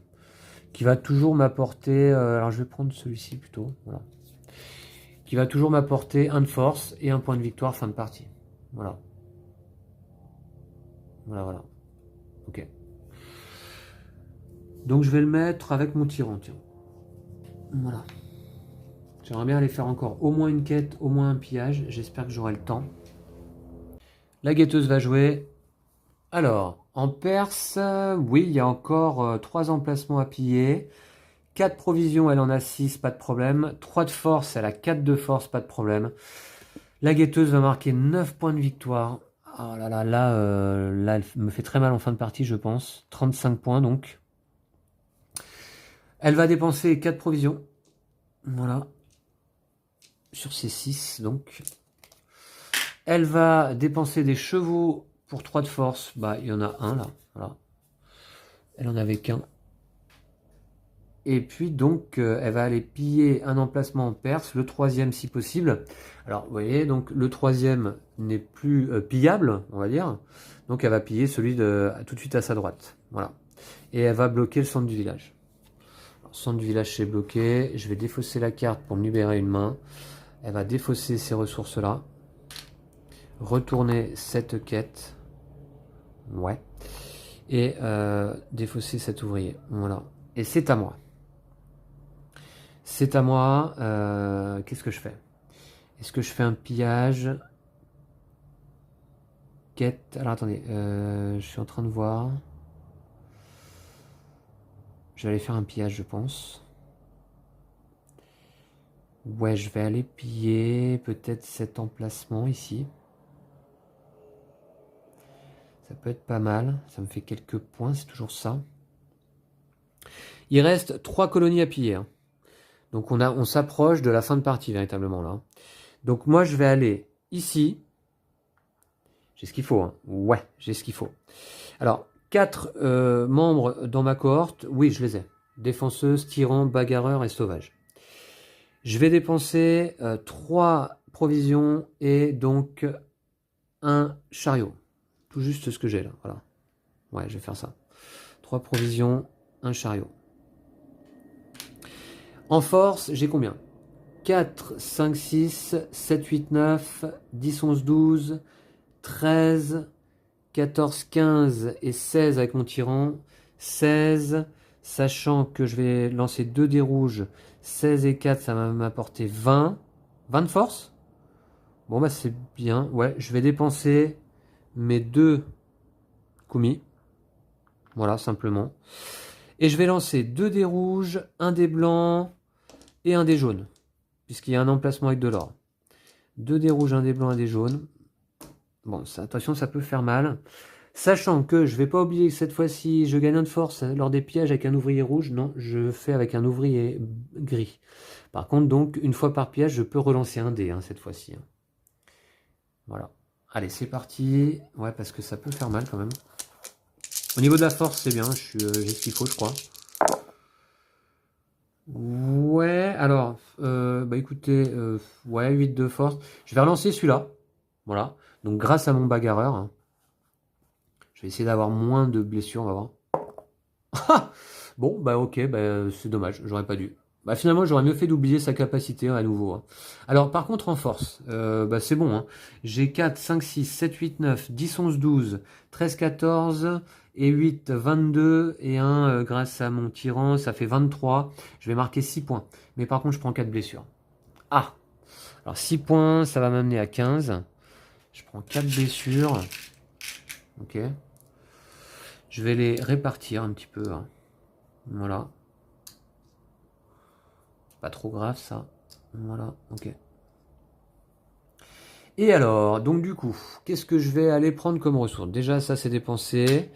Speaker 1: qui va toujours m'apporter... alors je vais prendre celui-ci plutôt, voilà. Qui va toujours m'apporter un de force et un point de victoire fin de partie. Voilà. Voilà. Ok. Donc je vais le mettre avec mon tyran, tiens. Voilà. J'aimerais bien aller faire encore au moins une quête, au moins un pillage. J'espère que j'aurai le temps. La guetteuse va jouer. Alors, en Perse, oui, il y a encore 3 emplacements à piller. 4 provisions, elle en a 6, pas de problème. 3 de force, elle a 4 de force, pas de problème. La guetteuse va marquer 9 points de victoire. Oh là, elle me fait très mal en fin de partie, je pense. 35 points, donc. Elle va dépenser 4 provisions. Voilà. Sur ces 6, donc. Elle va dépenser des chevaux pour 3 de force. Bah, il y en a un, là. Voilà. Elle en avait qu'un. Et puis donc, elle va aller piller un emplacement en Perse, le 3e si possible. Alors, vous voyez, donc le 3e n'est plus pillable, on va dire. Donc, elle va piller celui tout de suite à sa droite. Voilà. Et elle va bloquer le centre du village. Alors, le centre du village, c'est bloqué. Je vais défausser la carte pour me libérer une main. Elle va défausser ces ressources-là. Retourner cette quête. Ouais. Et défausser cet ouvrier. Voilà. Et c'est à moi. C'est à moi. Qu'est-ce que je fais? Est-ce que je fais un pillage? Quête. Alors attendez, je suis en train de voir. Je vais aller faire un pillage, je pense. Ouais, je vais aller piller peut-être cet emplacement ici. Ça peut être pas mal. Ça me fait quelques points, c'est toujours ça. Il reste 3 colonies à piller, hein. Donc on s'approche de la fin de partie véritablement là. Donc moi je vais aller ici. J'ai ce qu'il faut, hein. Ouais, j'ai ce qu'il faut. Alors, 4 membres dans ma cohorte, oui, je les ai. Défenseuse, tyran, bagarreur et sauvage. Je vais dépenser 3 provisions et donc un chariot. Tout juste ce que j'ai là, voilà. Ouais, je vais faire ça. 3 provisions, un chariot. En force, j'ai combien? 4, 5, 6, 7, 8, 9, 10, 11, 12, 13, 14, 15 et 16 avec mon tyran. 16, sachant que je vais lancer 2 dés rouges. 16 et 4, ça va m'apporter 20. 20 de force. Bon, bah c'est bien. Ouais, je vais dépenser mes 2 Kumi. Voilà, simplement. Et je vais lancer 2 dés rouges, 1 dé blanc et 1 dé jaune. Puisqu'il y a un emplacement avec de l'or. 2 dés rouges, 1 dé blanc, 1 dé jaune. Bon, ça, attention, ça peut faire mal. Sachant que je vais pas oublier que cette fois-ci, je gagne un de force lors des pièges avec un ouvrier rouge. Non, je fais avec un ouvrier gris. Par contre, donc, une fois par piège, je peux relancer un dé, hein, cette fois-ci. Hein. Voilà. Allez, c'est parti. Ouais, parce que ça peut faire mal quand même. Au niveau de la force, c'est bien. J'ai ce qu'il faut, je crois. Ouais, alors, bah écoutez, ouais, 8 de force. Je vais relancer celui-là. Voilà. Donc, grâce à mon bagarreur, hein, je vais essayer d'avoir moins de blessures, on va voir. Bon, bah ok, bah, c'est dommage, j'aurais pas dû. Bah finalement, j'aurais mieux fait d'oublier sa capacité hein, à nouveau. Hein. Alors par contre, en force, bah, c'est bon. Hein. J'ai 4, 5, 6, 7, 8, 9, 10, 11, 12, 13, 14 et 8, 22 et 1 grâce à mon tyran, ça fait 23. Je vais marquer 6 points. Mais par contre, je prends 4 blessures. Ah, alors 6 points, ça va m'amener à 15. Je prends 4 blessures. Ok. Je vais les répartir un petit peu. Hein. Voilà. Pas trop grave ça. Voilà, ok. Et alors, donc du coup, qu'est-ce que je vais aller prendre comme ressource? Déjà, ça c'est dépensé.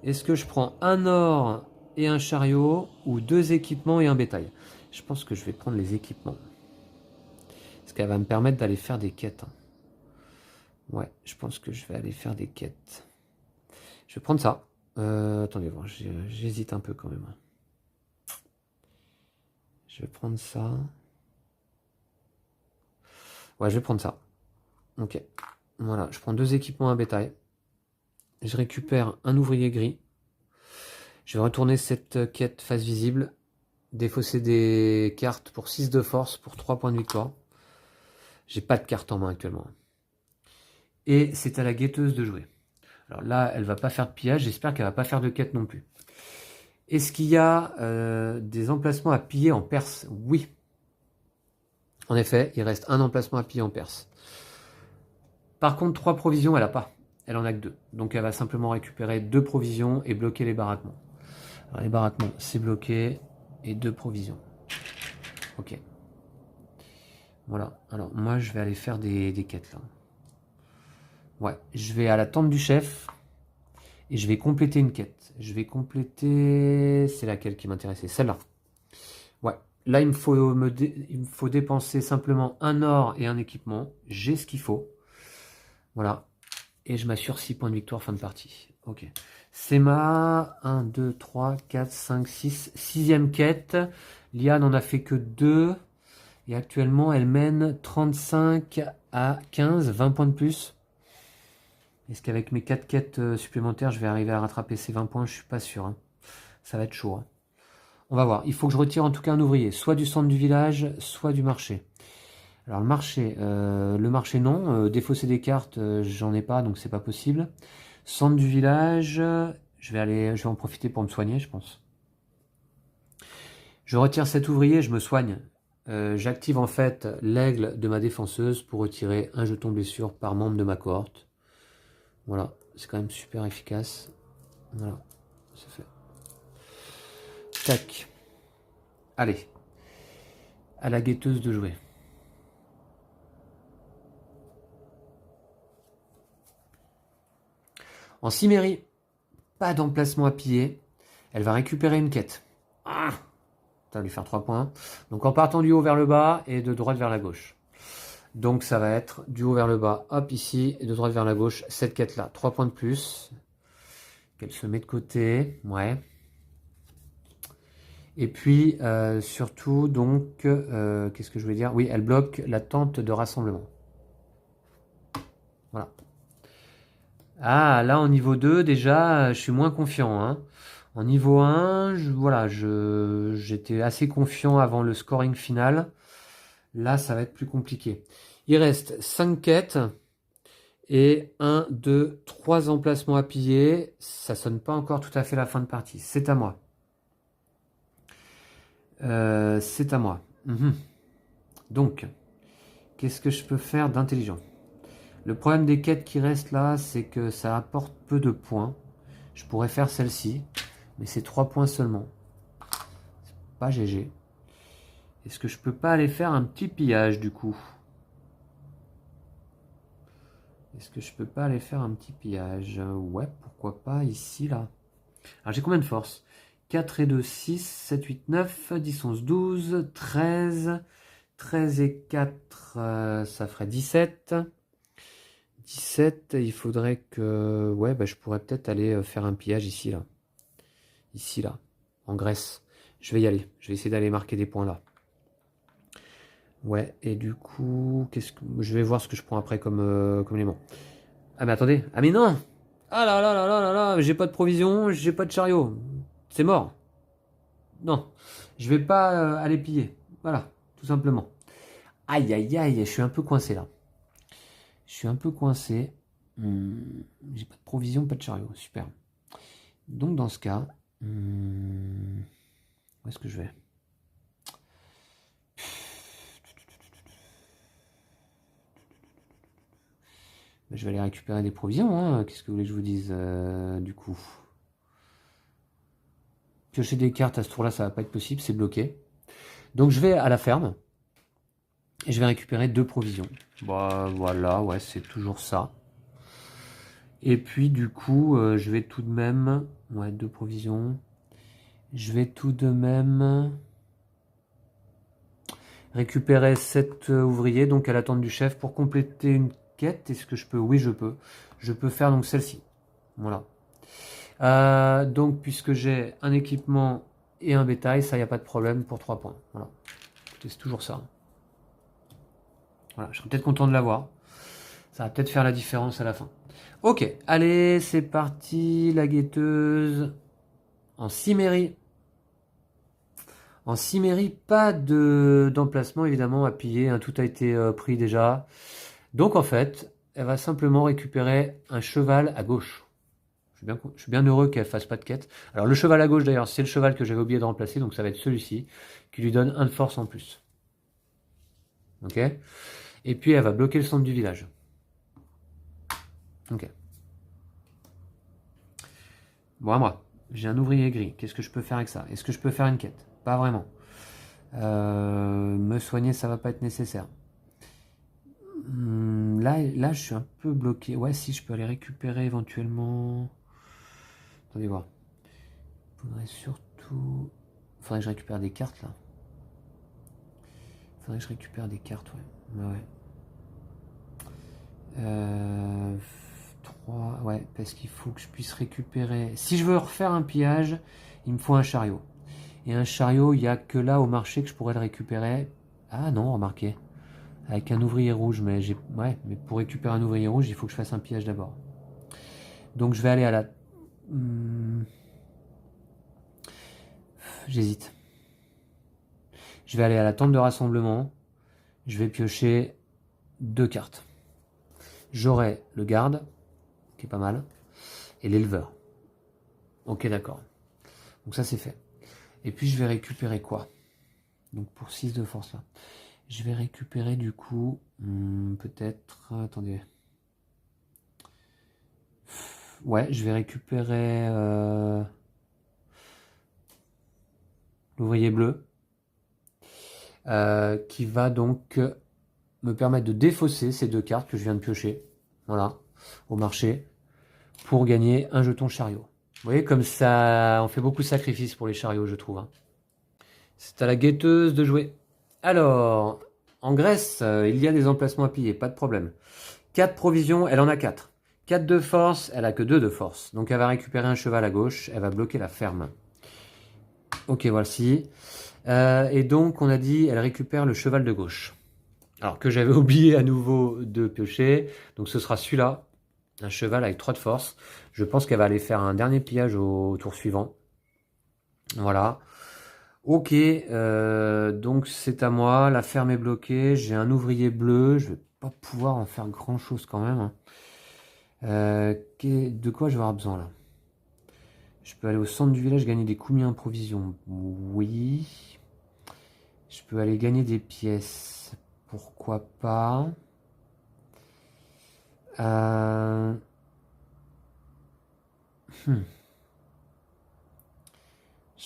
Speaker 1: Est-ce que je prends un or et un chariot ou 2 équipements et un bétail? Je pense que je vais prendre les équipements. Parce qu'elle va me permettre d'aller faire des quêtes. Hein. Ouais, je pense que je vais aller faire des quêtes. Je vais prendre ça. Attendez, bon, j'hésite un peu quand même. Je vais prendre ça. Ouais, je vais prendre ça. Ok. Voilà, je prends 2 équipements à bétail. Je récupère un ouvrier gris. Je vais retourner cette quête face visible. Défausser des cartes pour 6 de force pour 3 points de victoire. J'ai pas de carte en main actuellement. Et c'est à la guetteuse de jouer. Alors là, elle va pas faire de pillage. J'espère qu'elle va pas faire de quête non plus. Est-ce qu'il y a des emplacements à piller en Perse? Oui. En effet, il reste un emplacement à piller en Perse. Par contre, 3 provisions, elle a pas. Elle en a que 2. Donc elle va simplement récupérer 2 provisions et bloquer les baraquements. Alors les baraquements, c'est bloqué. Et 2 provisions. Ok. Voilà. Alors moi, je vais aller faire des quêtes là. Ouais. Je vais à la tente du chef. Et je vais compléter une quête. Je vais compléter... C'est laquelle qui m'intéressait? Celle-là. Ouais. Là, il me faut dépenser simplement un or et un équipement. J'ai ce qu'il faut. Voilà. Et je m'assure 6 points de victoire fin de partie. Ok. C'est ma 1, 2, 3, 4, 5, 6. Sixième quête. L'IA n'en a fait que 2. Et actuellement, elle mène 35 à 15, 20 points de plus. Est-ce qu'avec mes 4 quêtes supplémentaires, je vais arriver à rattraper ces 20 points? Je suis pas sûr. Hein. Ça va être chaud. Hein. On va voir. Il faut que je retire en tout cas un ouvrier. Soit du centre du village, soit du marché. Alors le marché non. Défausser des cartes, j'en ai pas, donc c'est pas possible. Centre du village, je vais en profiter pour me soigner, je pense. Je retire cet ouvrier, je me soigne. J'active en fait l'aigle de ma défenseuse pour retirer un jeton blessure par membre de ma cohorte. Voilà, c'est quand même super efficace. Voilà, c'est fait. Tac. Allez. À la guetteuse de jouer. En Cimmérie, pas d'emplacement à piller. Elle va récupérer une quête. Ah, ça va lui faire 3 points. Donc en partant du haut vers le bas et de droite vers la gauche. Donc ça va être du haut vers le bas, hop ici, et de droite vers la gauche, cette quête-là. 3 points de plus. Qu'elle se met de côté. Ouais. Et puis surtout, donc, qu'est-ce que je voulais dire? Oui, elle bloque la tente de rassemblement. Voilà. Ah, là, en niveau 2, déjà, je suis moins confiant. Hein. En niveau 1, voilà, j'étais assez confiant avant le scoring final. Là, ça va être plus compliqué. Il reste 5 quêtes et 1, 2, 3 emplacements à piller. Ça sonne pas encore tout à fait la fin de partie. C'est à moi. C'est à moi. Donc, qu'est-ce que je peux faire d'intelligent? Le problème des quêtes qui restent là, c'est que ça apporte peu de points. Je pourrais faire celle-ci, mais c'est 3 points seulement. C'est pas GG. Est-ce que je peux pas aller faire un petit pillage du coup? Est-ce que je peux pas aller faire un petit pillage? Ouais, pourquoi pas ici, là. Alors j'ai combien de force? 4 et 2, 6, 7, 8, 9, 10, 11, 12, 13. 13 et 4, ça ferait 17. 17, il faudrait que... Ouais, bah, je pourrais peut-être aller faire un pillage ici, là. Ici, là, en Grèce. Je vais y aller. Je vais essayer d'aller marquer des points là. Ouais, et du coup, je vais voir ce que je prends après comme élément. Ah mais attendez, ah mais non! Ah là là là là là là, j'ai pas de provision, j'ai pas de chariot. C'est mort. Non, je vais pas aller piller. Voilà, tout simplement. Aïe aïe aïe, je suis un peu coincé là. Je suis un peu coincé. J'ai pas de provision, pas de chariot. Super. Donc dans ce cas, où est-ce que je vais? Je vais aller récupérer des provisions, hein. Qu'est-ce que vous voulez que je vous dise du coup? Piocher des cartes à ce tour-là, ça va pas être possible, c'est bloqué. Donc je vais à la ferme et je vais récupérer 2 provisions. Bah voilà, ouais, c'est toujours ça. Et puis du coup, je vais tout de même... Ouais, 2 provisions. Je vais tout de même récupérer 7 ouvriers, donc à l'attente du chef, pour compléter une quête. Est-ce que je peux? Oui, je peux. Je peux faire donc celle-ci. Voilà. Donc, puisque j'ai un équipement et un bétail, ça, il n'y a pas de problème pour 3 points. Voilà. Écoutez, c'est toujours ça. Voilà, je serais peut-être content de l'avoir. Ça va peut-être faire la différence à la fin. Ok, allez, c'est parti. La guetteuse en Cimmérie. En Cimmérie, pas d'emplacement évidemment à piller, hein, tout a été pris déjà. Donc en fait, elle va simplement récupérer un cheval à gauche. Je suis bien heureux qu'elle fasse pas de quête. Alors le cheval à gauche d'ailleurs, c'est le cheval que j'avais oublié de remplacer, donc ça va être celui-ci, qui lui donne 1 de force en plus. Ok. Et puis elle va bloquer le centre du village. Ok. Bon, à moi. J'ai un ouvrier gris. Qu'est-ce que je peux faire avec ça? Est-ce que je peux faire une quête? Pas vraiment. Me soigner, ça va pas être nécessaire. Là, je suis un peu bloqué. Ouais, si, je peux aller récupérer éventuellement... Attendez voir. Faudrait surtout... Faudrait que je récupère des cartes, là. Faudrait que je récupère des cartes, ouais. Ouais. 3... Ouais, parce qu'il faut que je puisse récupérer... Si je veux refaire un pillage, il me faut un chariot. Et un chariot, il n'y a que là au marché que je pourrais le récupérer. Ah non, remarquez. Avec un ouvrier rouge, mais j'ai... Ouais, mais pour récupérer un ouvrier rouge, il faut que je fasse un pillage d'abord. Donc je vais aller à la... J'hésite. Je vais aller à la tente de rassemblement. Je vais piocher 2 cartes. J'aurai le garde, qui est pas mal, et l'éleveur. Ok, d'accord. Donc ça, c'est fait. Et puis, je vais récupérer quoi? Donc pour 6 de force, là. Je vais récupérer, du coup, peut-être... Attendez. Ouais, je vais récupérer l'ouvrier bleu, qui va donc me permettre de défausser ces 2 cartes que je viens de piocher, voilà, au marché, pour gagner un jeton chariot. Vous voyez, comme ça, on fait beaucoup de sacrifices pour les chariots, je trouve. Hein. C'est à la guetteuse de jouer. Alors, en Grèce, il y a des emplacements à piller, pas de problème. 4 provisions, elle en a 4. 4 de force, elle a que 2 de force. Donc elle va récupérer un cheval à gauche, elle va bloquer la ferme. Ok, voici. Et donc, on a dit, elle récupère le cheval de gauche. Alors que j'avais oublié à nouveau de piocher. Donc ce sera celui-là. Un cheval avec 3 de force. Je pense qu'elle va aller faire un dernier pillage au tour suivant. Voilà. Ok, donc c'est à moi. La ferme est bloquée. J'ai un ouvrier bleu. Je vais pas pouvoir en faire grand-chose quand même. Hein. De quoi je vais avoir besoin là? Je peux aller au centre du village gagner des combien en provisions? Oui. Je peux aller gagner des pièces. Pourquoi pas? Je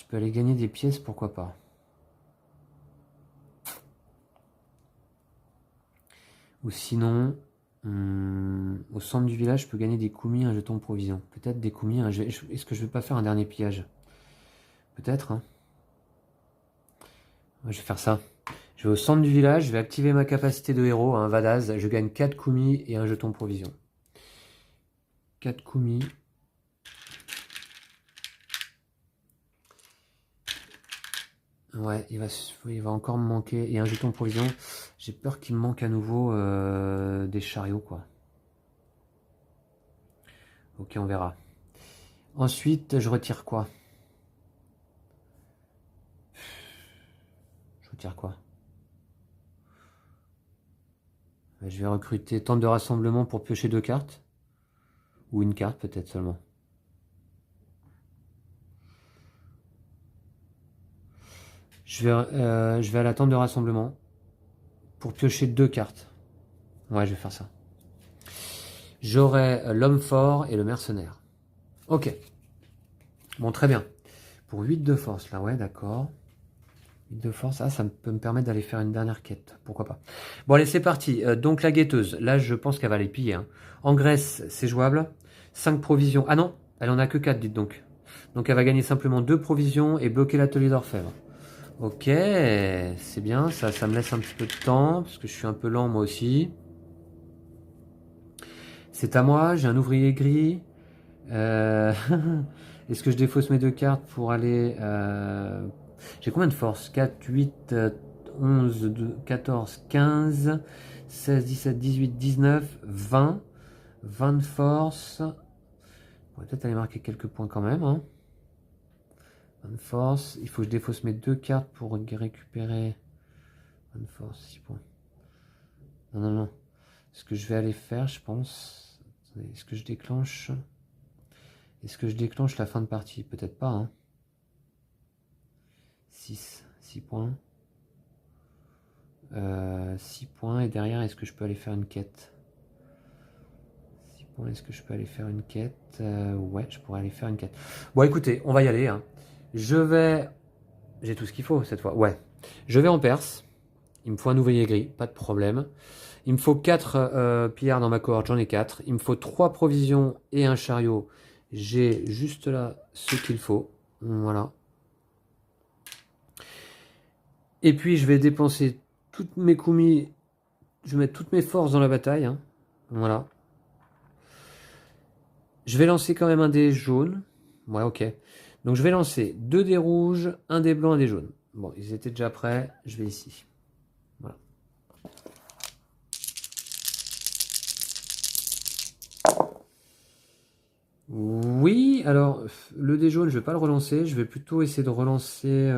Speaker 1: peux aller gagner des pièces, pourquoi pas? Ou sinon, Au centre du village, je peux gagner des koumis, un jeton de provision. Peut-être des koumis. Est-ce que je vais pas faire un dernier pillage? Peut-être, hein. Ouais, je vais faire ça. Je vais au centre du village, je vais activer ma capacité de héros, un Vadaz. Je gagne 4 koumis et un jeton de provision. 4 koumis. Ouais, il va encore me manquer. Et un jeton de provision. J'ai peur qu'il me manque à nouveau des chariots, quoi. Ok, on verra. Ensuite, je retire quoi? Je retire quoi? Je vais recruter tente de rassemblement pour piocher 2 cartes. Ou une carte peut-être seulement. Je vais à la tente de rassemblement pour piocher 2 cartes. Ouais, je vais faire ça. J'aurai l'homme fort et le mercenaire. Ok. Bon, très bien. Pour 8 de force, là, ouais, d'accord. 8 de force, ça peut me permettre d'aller faire une dernière quête. Pourquoi pas. Bon, allez, c'est parti. Donc, la guetteuse. Là, je pense qu'elle va les piller. Hein. En Grèce, c'est jouable. 5 provisions. Ah non, elle en a que 4, dites donc. Donc, elle va gagner simplement 2 provisions et bloquer l'atelier d'orfèvre. Ok, c'est bien. Ça me laisse un petit peu de temps, parce que je suis un peu lent, moi aussi. C'est à moi, j'ai un ouvrier gris. Est-ce que je défausse mes 2 cartes pour aller... J'ai combien de force? 4, 8, 11, 14, 15, 16, 17, 18, 19, 20. 20 de force. On pourrait peut-être aller marquer quelques points quand même. Hein. 20 de force. Il faut que je défausse mes 2 cartes pour récupérer... 20 de force, 6 points. Non, non, non. Ce que je vais aller faire, je pense... Est-ce que je déclenche... Est-ce que je déclenche la fin de partie? Peut-être pas. Hein. 6 points. 6 points. Et derrière, est-ce que je peux aller faire une quête? 6 points, est-ce que je peux aller faire une quête? Ouais, je pourrais aller faire une quête. Bon, écoutez, on va y aller. Hein. Je vais... J'ai tout ce qu'il faut cette fois. Ouais. Je vais en Perse. Il me faut un ouvrier gris, pas de problème. Il me faut 4 pillards dans ma cohorte, j'en ai 4. Il me faut 3 provisions et un chariot. J'ai juste là ce qu'il faut. Voilà. Et puis je vais dépenser toutes mes koumis. Je vais mettre toutes mes forces dans la bataille. Hein. Voilà. Je vais lancer quand même un dé jaune. Ouais, ok. Donc je vais lancer 2 dés rouges, un dé blanc, un dé jaune. Bon, ils étaient déjà prêts. Je vais ici. Voilà. Oui, alors le dé jaune, je vais pas le relancer. Je vais plutôt essayer de relancer...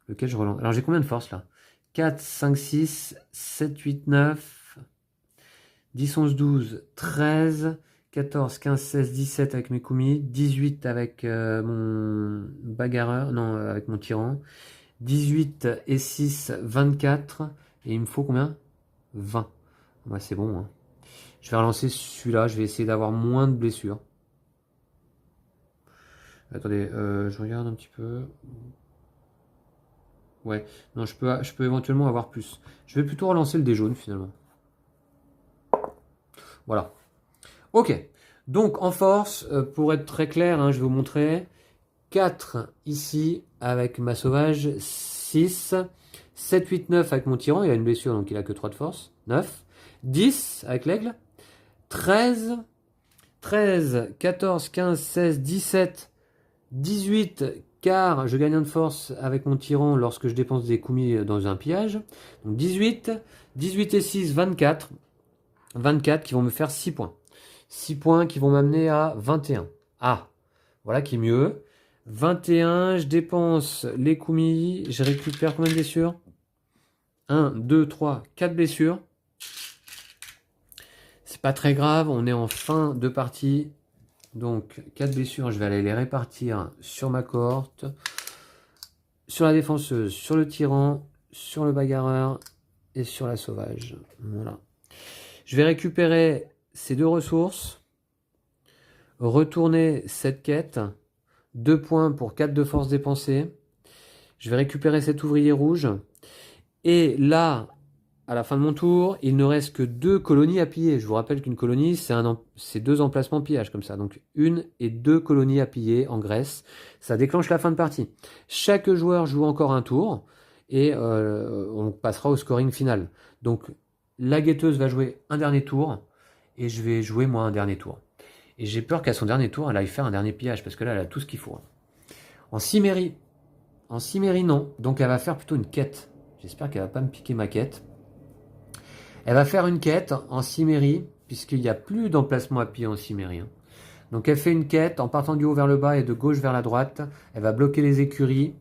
Speaker 1: Lequel je relance? Alors j'ai combien de force là? 4, 5, 6, 7, 8, 9, 10, 11, 12, 13, 14, 15, 16, 17 avec mes koumis, 18 avec mon bagarreur, non, avec mon tyran, 18 et 6, 24, et il me faut combien? 20. Ouais, c'est bon. Hein. Je vais relancer celui-là, je vais essayer d'avoir moins de blessures. Attendez, je regarde un petit peu. Ouais, non, je peux éventuellement avoir plus. Je vais plutôt relancer le dé jaune finalement. Voilà. Ok. Donc en force, pour être très clair, hein, je vais vous montrer 4 ici avec ma sauvage, 6, 7, 8, 9 avec mon tyran, il a une blessure donc il a que 3 de force, 9, 10 avec l'aigle, 13, 13, 14, 15, 16, 17, 18, car je gagne un de force avec mon tyran lorsque je dépense des koumis dans un pillage. Donc 18, 18 et 6, 24. 24 qui vont me faire 6 points. 6 points qui vont m'amener à 21. Ah, voilà qui est mieux. 21, je dépense les koumis, je récupère combien de blessures? 1, 2, 3, 4 blessures. C'est pas très grave, on est en fin de partie. Donc 4 blessures, je vais aller les répartir sur ma cohorte, sur la défenseuse, sur le tyran, sur le bagarreur et sur la sauvage. Voilà. Je vais récupérer ces 2 ressources, retourner cette quête, 2 points pour 4 de force dépensée. Je vais récupérer cet ouvrier rouge. Et là, à la fin de mon tour, il ne reste que 2 colonies à piller. Je vous rappelle qu'une colonie, c'est 2 emplacements pillage comme ça. Donc 1 et 2 colonies à piller en Grèce. Ça déclenche la fin de partie. Chaque joueur joue encore un tour et on passera au scoring final. Donc la guetteuse va jouer un dernier tour et je vais jouer moi un dernier tour. Et j'ai peur qu'à son dernier tour, elle aille faire un dernier pillage parce que là, elle a tout ce qu'il faut. En Cimmérie, non. Donc elle va faire plutôt une quête. J'espère qu'elle va pas me piquer ma quête. Elle va faire une quête en Cimmérie, puisqu'il n'y a plus d'emplacement à piller en Cimmérie. Hein. Donc elle fait une quête en partant du haut vers le bas et de gauche vers la droite. Elle va bloquer les écuries.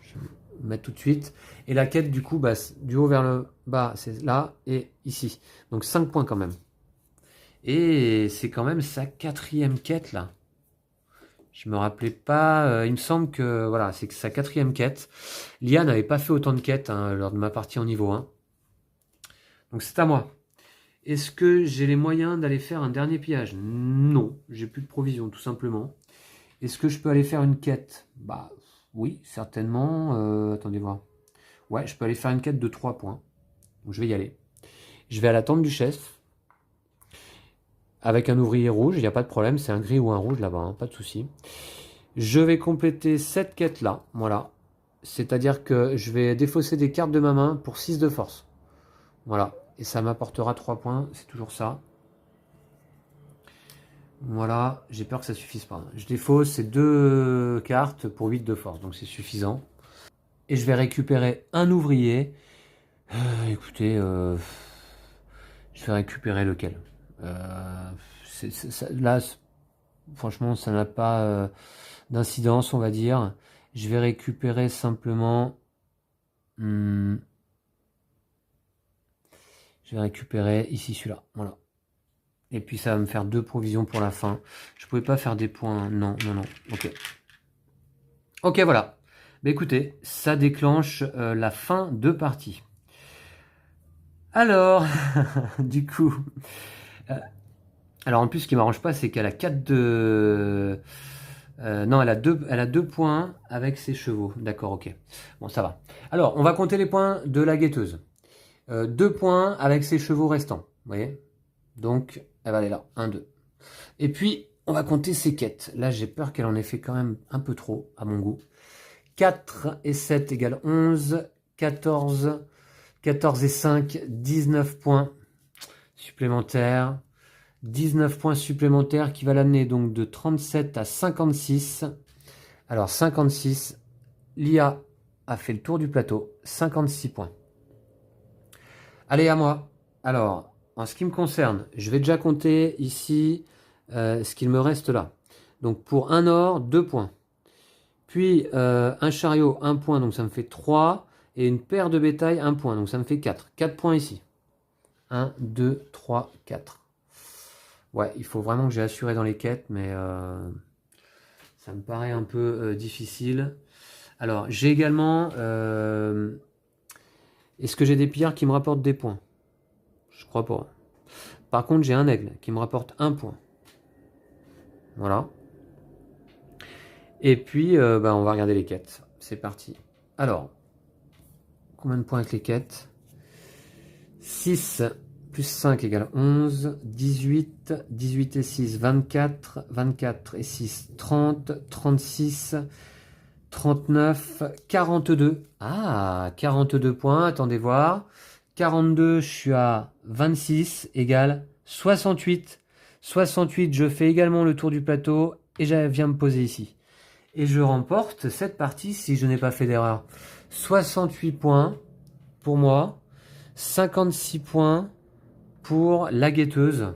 Speaker 1: Je vais mettre tout de suite. Et la quête, du coup, bah, du haut vers le bas, c'est là et ici. Donc 5 points quand même. Et c'est quand même sa 4e quête là. Je me rappelais pas. Il me semble que voilà, c'est sa 4e quête. L'IA n'avait pas fait autant de quêtes hein, lors de ma partie en niveau 1. Donc c'est à moi. Est-ce que j'ai les moyens d'aller faire un dernier pillage? Non, j'ai plus de provisions tout simplement. Est-ce que je peux aller faire une quête? Bah oui, certainement. Attendez voir. Ouais, je peux aller faire une quête de 3 points. Donc je vais y aller. Je vais à la tente du chef. Avec un ouvrier rouge, il n'y a pas de problème, c'est un gris ou un rouge là-bas, hein, pas de souci. Je vais compléter cette quête-là, voilà. C'est-à-dire que je vais défausser des cartes de ma main pour 6 de force. Voilà, et ça m'apportera 3 points, c'est toujours ça. Voilà, j'ai peur que ça suffise pas. Je défausse ces 2 cartes pour 8 de force, donc c'est suffisant. Et je vais récupérer un ouvrier. Écoutez, je vais récupérer lequel là, franchement, ça n'a pas d'incidence, on va dire. Je vais récupérer simplement... je vais récupérer ici celui-là. Voilà. Et puis ça va me faire 2 provisions pour la fin. Je pouvais pas faire des points. Non. Ok. Ok, voilà. Bah écoutez, ça déclenche la fin de partie. Alors, du coup... alors en plus, ce qui m'arrange pas, c'est qu'elle a 4 de... non, elle a 2 points avec ses chevaux. D'accord, ok. Bon, ça va. Alors, on va compter les points de la guetteuse. 2 points avec ses chevaux restants. Vous voyez? Donc, elle va aller là. 1, 2. Et puis, on va compter ses quêtes. Là, j'ai peur qu'elle en ait fait quand même un peu trop, à mon goût. 4 et 7 égale 11. 14. 14 et 5, 19 points supplémentaires. 19 points supplémentaires qui va l'amener donc de 37 à 56. Alors 56, l'IA a fait le tour du plateau, 56 points. Allez, à moi. Alors, en ce qui me concerne, je vais déjà compter ici ce qu'il me reste là. Donc pour un or, 2 points. Puis un chariot, 1 point, donc ça me fait 3. Et une paire de bétail, 1 point, donc ça me fait 4. 4 points ici. 1, 2, 3, 4. Ouais, il faut vraiment que j'ai assuré dans les quêtes, mais ça me paraît un peu difficile. Alors, j'ai également... est-ce que j'ai des pillards qui me rapportent des points? Je crois pas. Par contre, j'ai un aigle qui me rapporte 1 point. Voilà. Et puis, on va regarder les quêtes. C'est parti. Alors, combien de points avec les quêtes? 6 plus 5 égale 11, 18, 18 et 6, 24, 24 et 6, 30, 36, 39, 42. Ah, 42 points, attendez voir. 42, je suis à 26, égale 68. 68, je fais également le tour du plateau et je viens me poser ici. Et je remporte cette partie si je n'ai pas fait d'erreur. 68 points pour moi, 56 points pour la guetteuse.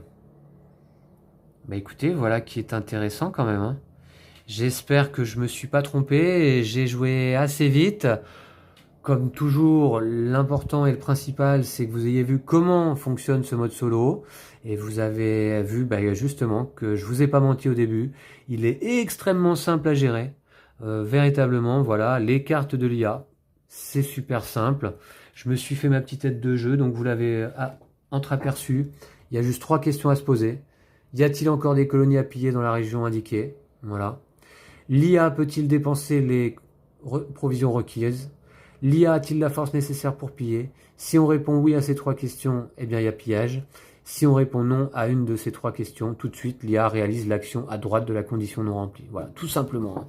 Speaker 1: Bah écoutez, voilà qui est intéressant quand même. Hein. J'espère que je me suis pas trompé et j'ai joué assez vite. Comme toujours, l'important et le principal, c'est que vous ayez vu comment fonctionne ce mode solo. Et vous avez vu justement que je vous ai pas menti au début. Il est extrêmement simple à gérer. Véritablement, voilà, les cartes de l'IA, c'est super simple. Je me suis fait ma petite tête de jeu, donc vous l'avez entreaperçu. Il y a juste 3 questions à se poser. Y a-t-il encore des colonies à piller dans la région indiquée? Voilà. L'IA peut-il dépenser les provisions requises? L'IA a-t-il la force nécessaire pour piller? Si on répond oui à ces 3 questions, eh bien il y a pillage. Si on répond non à une de ces 3 questions, tout de suite l'IA réalise l'action à droite de la condition non remplie. Voilà, tout simplement, hein.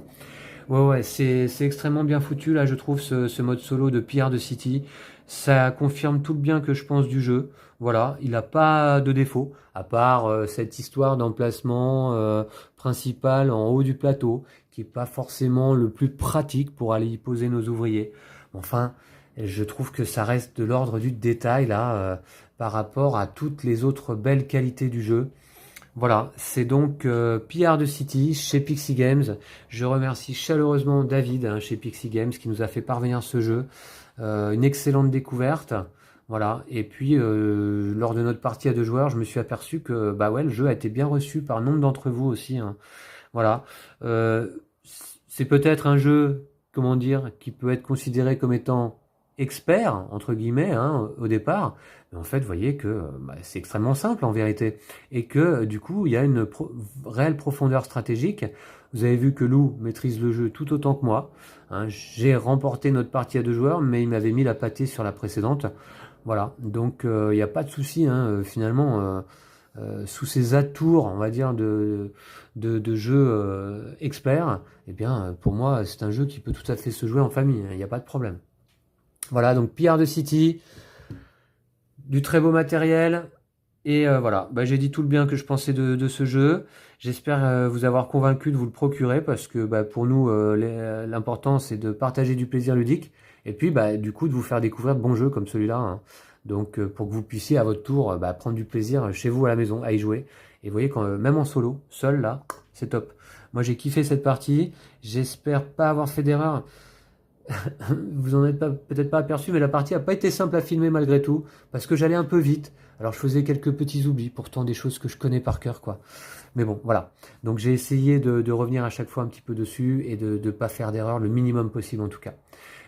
Speaker 1: Ouais, c'est extrêmement bien foutu, là, je trouve, ce mode solo de Pierre de City. Ça confirme tout le bien que je pense du jeu. Voilà, il n'a pas de défaut, à part cette histoire d'emplacement principal en haut du plateau, qui est pas forcément le plus pratique pour aller y poser nos ouvriers. Enfin, je trouve que ça reste de l'ordre du détail, là, par rapport à toutes les autres belles qualités du jeu. Voilà, c'est donc PR de City chez Pixie Games. Je remercie chaleureusement David chez Pixie Games qui nous a fait parvenir ce jeu. Une excellente découverte. Voilà, et puis lors de notre partie à 2 joueurs, je me suis aperçu que bah ouais, le jeu a été bien reçu par nombre d'entre vous aussi, hein. Voilà, Euh, c'est peut-être un jeu, comment dire, qui peut être considéré comme étant expert entre guillemets au départ. Mais en fait, vous voyez que bah, c'est extrêmement simple en vérité et que du coup, il y a une réelle profondeur stratégique. Vous avez vu que Lou maîtrise le jeu tout autant que moi, hein. J'ai remporté notre partie à 2 joueurs, mais il m'avait mis la pâtée sur la précédente. Voilà, donc il n'y a pas de souci, hein, finalement. Sous ces atours, on va dire, de jeu expert, eh bien, pour moi, c'est un jeu qui peut tout à fait se jouer en famille, il n'y a pas de problème. Voilà, donc PR de City, du très beau matériel, et voilà, bah, j'ai dit tout le bien que je pensais de ce jeu. J'espère vous avoir convaincu de vous le procurer, parce que bah, pour nous, l'important, c'est de partager du plaisir ludique, et puis bah, du coup, de vous faire découvrir de bons jeux comme celui-là, hein. Donc, pour que vous puissiez à votre tour bah, prendre du plaisir chez vous à la maison, à y jouer. Et vous voyez, quand, même en solo, seul là, c'est top. Moi, j'ai kiffé cette partie. J'espère pas avoir fait d'erreur. Vous en êtes peut-être pas aperçu, mais la partie a pas été simple à filmer malgré tout, parce que j'allais un peu vite. Alors je faisais quelques petits oublis, pourtant des choses que je connais par cœur, quoi. Mais bon, voilà. Donc j'ai essayé de revenir à chaque fois un petit peu dessus et de ne pas faire d'erreur, le minimum possible en tout cas.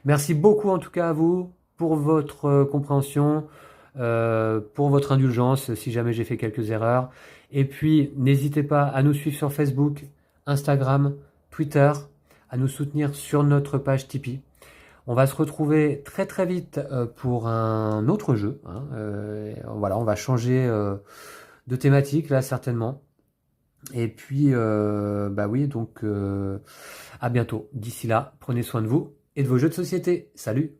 Speaker 1: Merci beaucoup en tout cas à vous pour votre compréhension, pour votre indulgence si jamais j'ai fait quelques erreurs. Et puis n'hésitez pas à nous suivre sur Facebook, Instagram, Twitter, à nous soutenir sur notre page Tipeee. On va se retrouver très très vite pour un autre jeu, hein. Voilà, on va changer de thématique là certainement. Et puis, bah oui, donc à bientôt. D'ici là, prenez soin de vous et de vos jeux de société. Salut!